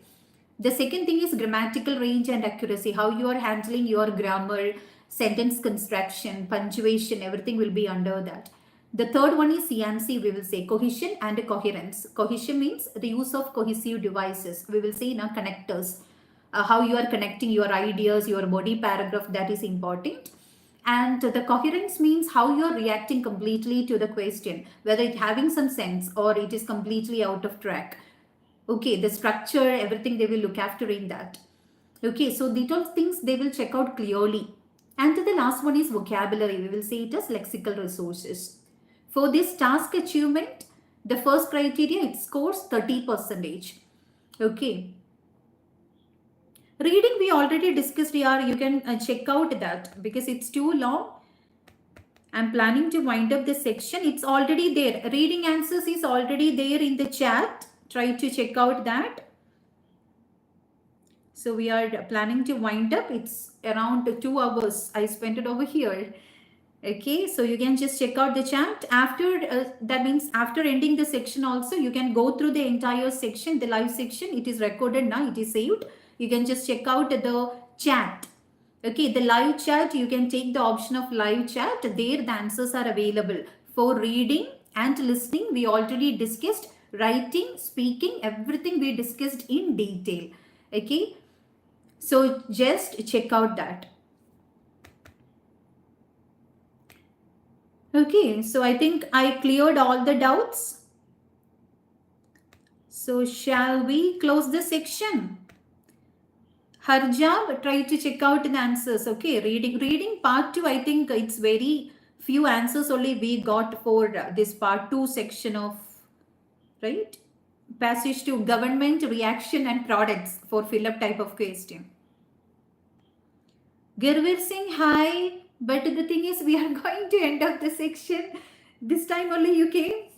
The second thing is grammatical range and accuracy. How you are handling your grammar, sentence construction, punctuation, everything will be under that. The third one is CNC, we will say cohesion and coherence. Cohesion means the use of cohesive devices. We will say connectors. How you are connecting your ideas, your body paragraph, that is important. And the coherence means how you are reacting completely to the question, whether it having some sense or it is completely out of track. Okay, the structure, everything they will look after in that. Okay, so these all things they will check out clearly. And the last one is vocabulary. We will say it as lexical resources. For this task achievement, the first criteria, it scores 30%. Okay. Reading we already discussed here. You can check out that because it's too long. I'm planning to wind up this section. It's already there. Reading answers is already there in the chat. Try to check out that. So we are planning to wind up. It's around 2 hours. I spent it over here. Okay, so you can just check out the chat. After that means after ending the section also, you can go through the entire section, the live section. It is recorded now. It is saved. You can just check out the chat. Okay, the live chat, you can take the option of live chat. There the answers are available. For reading and listening, we already discussed. Writing, speaking, everything we discussed in detail. Okay, so just check out that. Okay, so I think I cleared all the doubts. So shall we close the section? Harja, try to check out the answers. Okay, reading part 2, I think it's very few answers only we got for this part 2 section of, right? Passage to government, reaction and products for fill-up type of question. Gurveer Singh, hi. But the thing is, we are going to end up the section. This time only you came.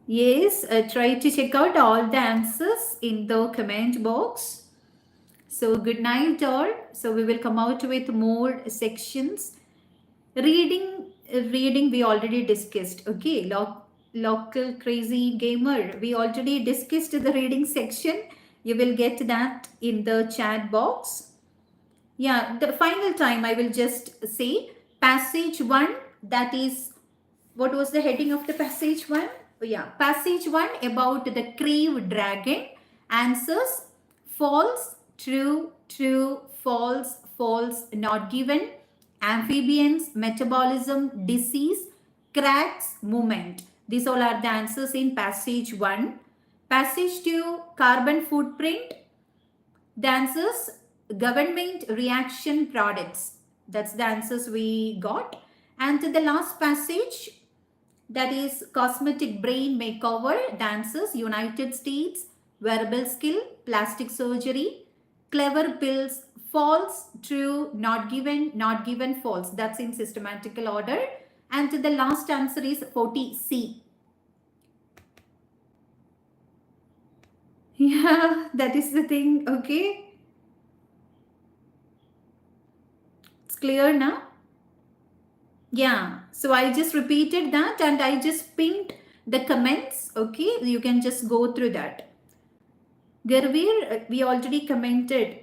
Yes, try to check out all the answers in the comment box. So good night all. So we will come out with more sections. Reading we already discussed. Okay, local crazy gamer, we already discussed the reading section. You will get that in the chat box. Yeah, the final time I will just say passage 1, that is, what was the heading of the passage 1? Oh, yeah, passage 1 about the crave dragon. Answers: false, true, true, false, false, not given, amphibians, metabolism, disease, cracks, movement. These all are the answers in passage 1. Passage 2, carbon footprint. The answers: government reaction products. That's the answers we got. And to the last passage, that is cosmetic brain makeover. The answers: United States, wearable skill, plastic surgery, clever pills, false, true, not given, false. That's in systematical order. And to the last answer is 40C. Yeah, that is the thing. Okay. It's clear now? Yeah. So I just repeated that and I just pinned the comments. Okay. You can just go through that. Garveer, we already commented.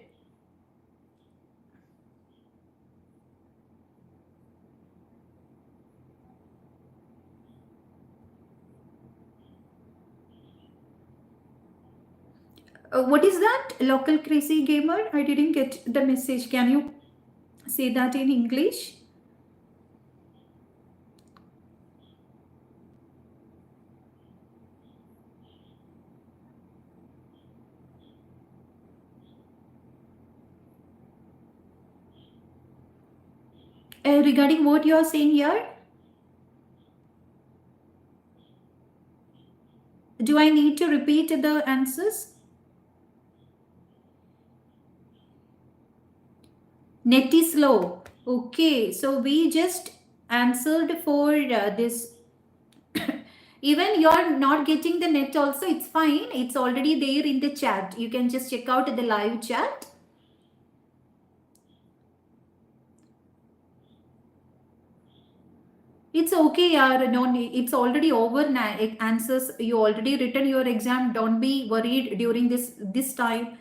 What is that? Local crazy gamer? I didn't get the message. Can you say that in English? Regarding what you are saying here? Do I need to repeat the answers? Net is low. Okay, so we just answered for this. Even you're not getting the net also, it's fine. It's already there in the chat. You can just check out the live chat. It's okay, yaar. No, it's already over now. Answers, you already written your exam. Don't be worried during this time.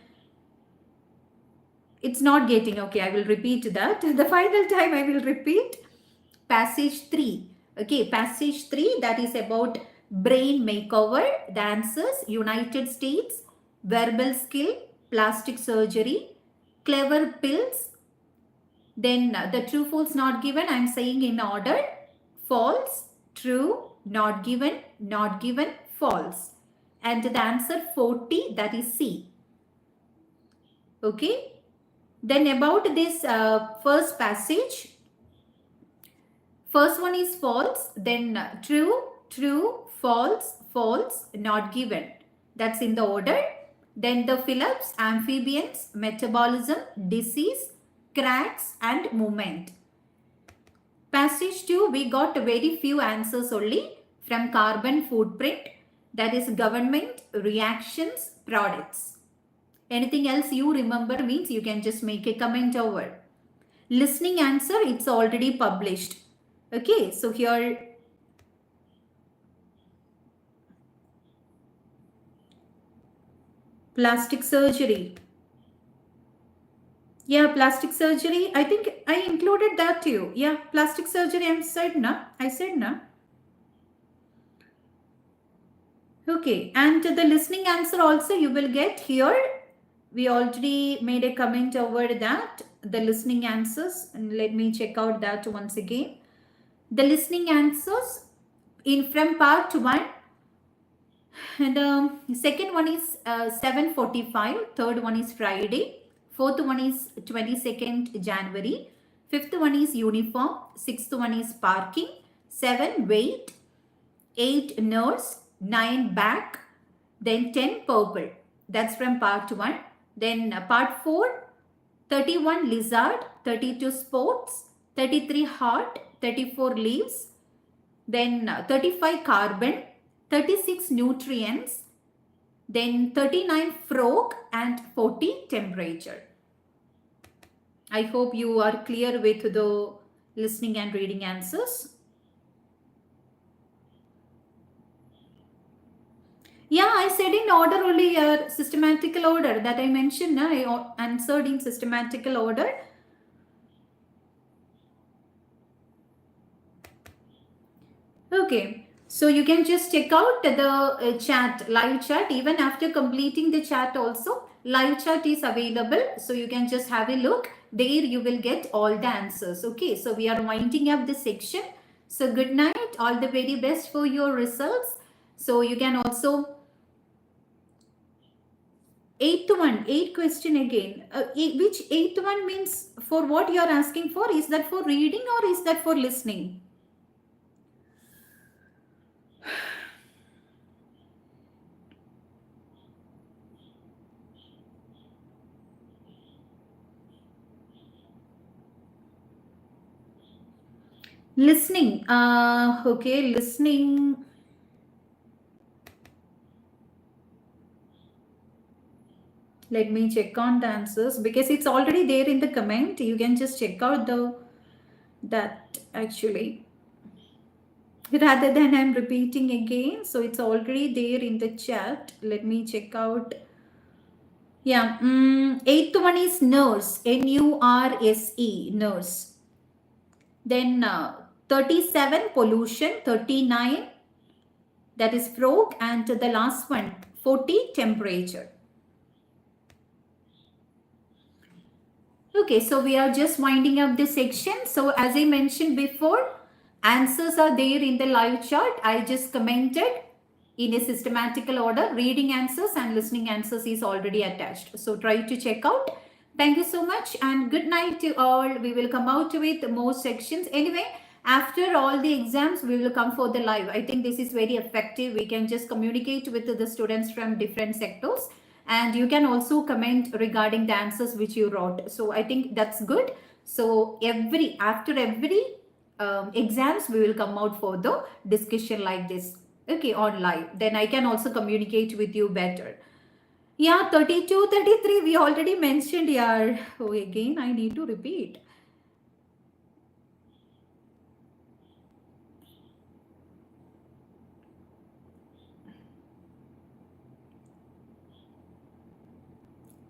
It's not getting okay. I will repeat that. The final time I will repeat. Passage 3. Okay, passage 3, that is about brain makeover. The answers: United States, verbal skill, plastic surgery, clever pills. Then the true, false, not given, I'm saying in order: false, true, not given, false. And the answer 40, that is C. Okay. Then about this first passage, first one is false, then true, false, not given. That's in the order. Then the Phillips, amphibians, metabolism, disease, cracks and movement. Passage 2, we got very few answers only from carbon footprint. That is government reactions products. Anything else you remember means you can just make a comment over. Listening answer, it's already published. Okay, so here plastic surgery. Yeah, plastic surgery. I think I included that too. Yeah, plastic surgery. I said na. Okay, and the listening answer also you will get here. We already made a comment over that. The listening answers, and let me check out that once again. The listening answers in from part 1. And second one is 7:45. Third one is Friday. Fourth one is 22nd January. Fifth one is uniform. Sixth one is parking. 7 weight. 8 nurse. 9 back. Then 10 purple. That's from part 1. Then part 4. 31 lizard. 32 sports. 33 heart. 34 leaves. Then 35 carbon. 36 nutrients, then 39 frog and 40 temperature. I hope you are clear with the listening and reading answers. Yeah, I said in order only, systematical order that I mentioned. I answered in systematical order. Okay, so you can just check out the chat, live chat. Even after completing the chat also, live chat is available. So you can just have a look. There you will get all the answers. Okay, so we are winding up this section. So good night. All the very best for your results. So you can also, eighth question again. Which eighth one means for what you are asking for? Is that for reading or is that for listening? Listening. Okay, listening. Let me check on the answers because it's already there in the comment. You can just check out that actually rather than I'm repeating again. So it's already there in the chat. Let me check out. Yeah, eighth one is nurse, NURSE, nurse. Then 37 pollution, 39 that is frog, and the last one 40 temperature. Okay, so we are just winding up this section. So as I mentioned before, answers are there in the live chart. I just commented in a systematical order. Reading answers and listening answers is already attached. So try to check out. Thank you so much and good night to all. We will come out with more sections. Anyway, after all the exams, we will come for the live. I think this is very effective. We can just communicate with the students from different sectors, and you can also comment regarding the answers which you wrote. So I think that's good. So after every exams, we will come out for the discussion like this. Okay, on live. Then I can also communicate with you better. Yeah, 32, 33, we already mentioned. Yeah. Oh, again, I need to repeat.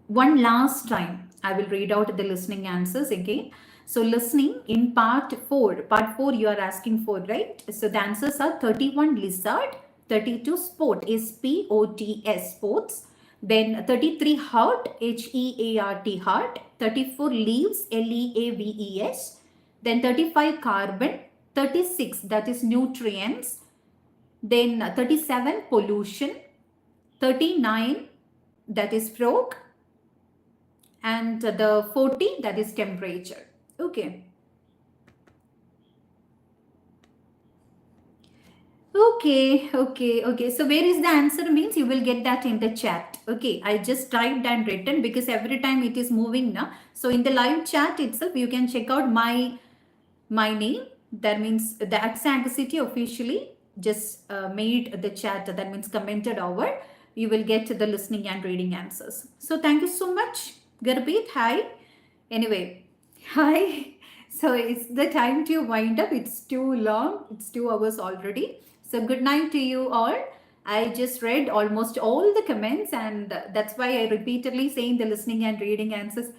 One last time, I will read out the listening answers again. So listening in part 4 you are asking for, right? So the answers are 31 lizard, 32 sport, SPOTS, sports. Then 33 heart, HEART, heart. 34 leaves, LEAVES. Then 35 carbon, 36 that is nutrients. Then 37 pollution, 39 that is frog, and the 40 that is temperature. Okay. Okay. So where is the answer means you will get that in the chat. Okay, I just typed and written because every time it is moving now. So in the live chat itself, you can check out my name. That means the Achsah City officially just made the chat. That means commented over. You will get the listening and reading answers. So thank you so much. Garbit, hi. Anyway, hi. So it's the time to wind up. It's too long. It's 2 hours already. So good night to you all. I just read almost all the comments, and that's why I repeatedly saying the listening and reading answers.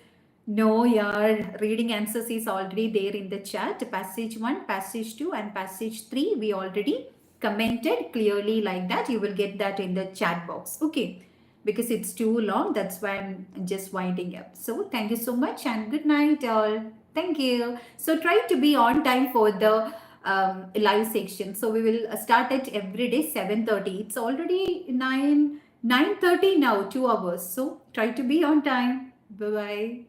No, yeah, reading answers is already there in the chat. Passage 1, passage 2 and passage 3 we already commented clearly like that. You will get that in the chat box. Okay, because it's too long, that's why I'm just winding up. So thank you so much and good night all. Thank you. So try to be on time for the live section. So we will start at every day 7:30. It's already 9:30 now, 2 hours. So try to be on time. Bye bye.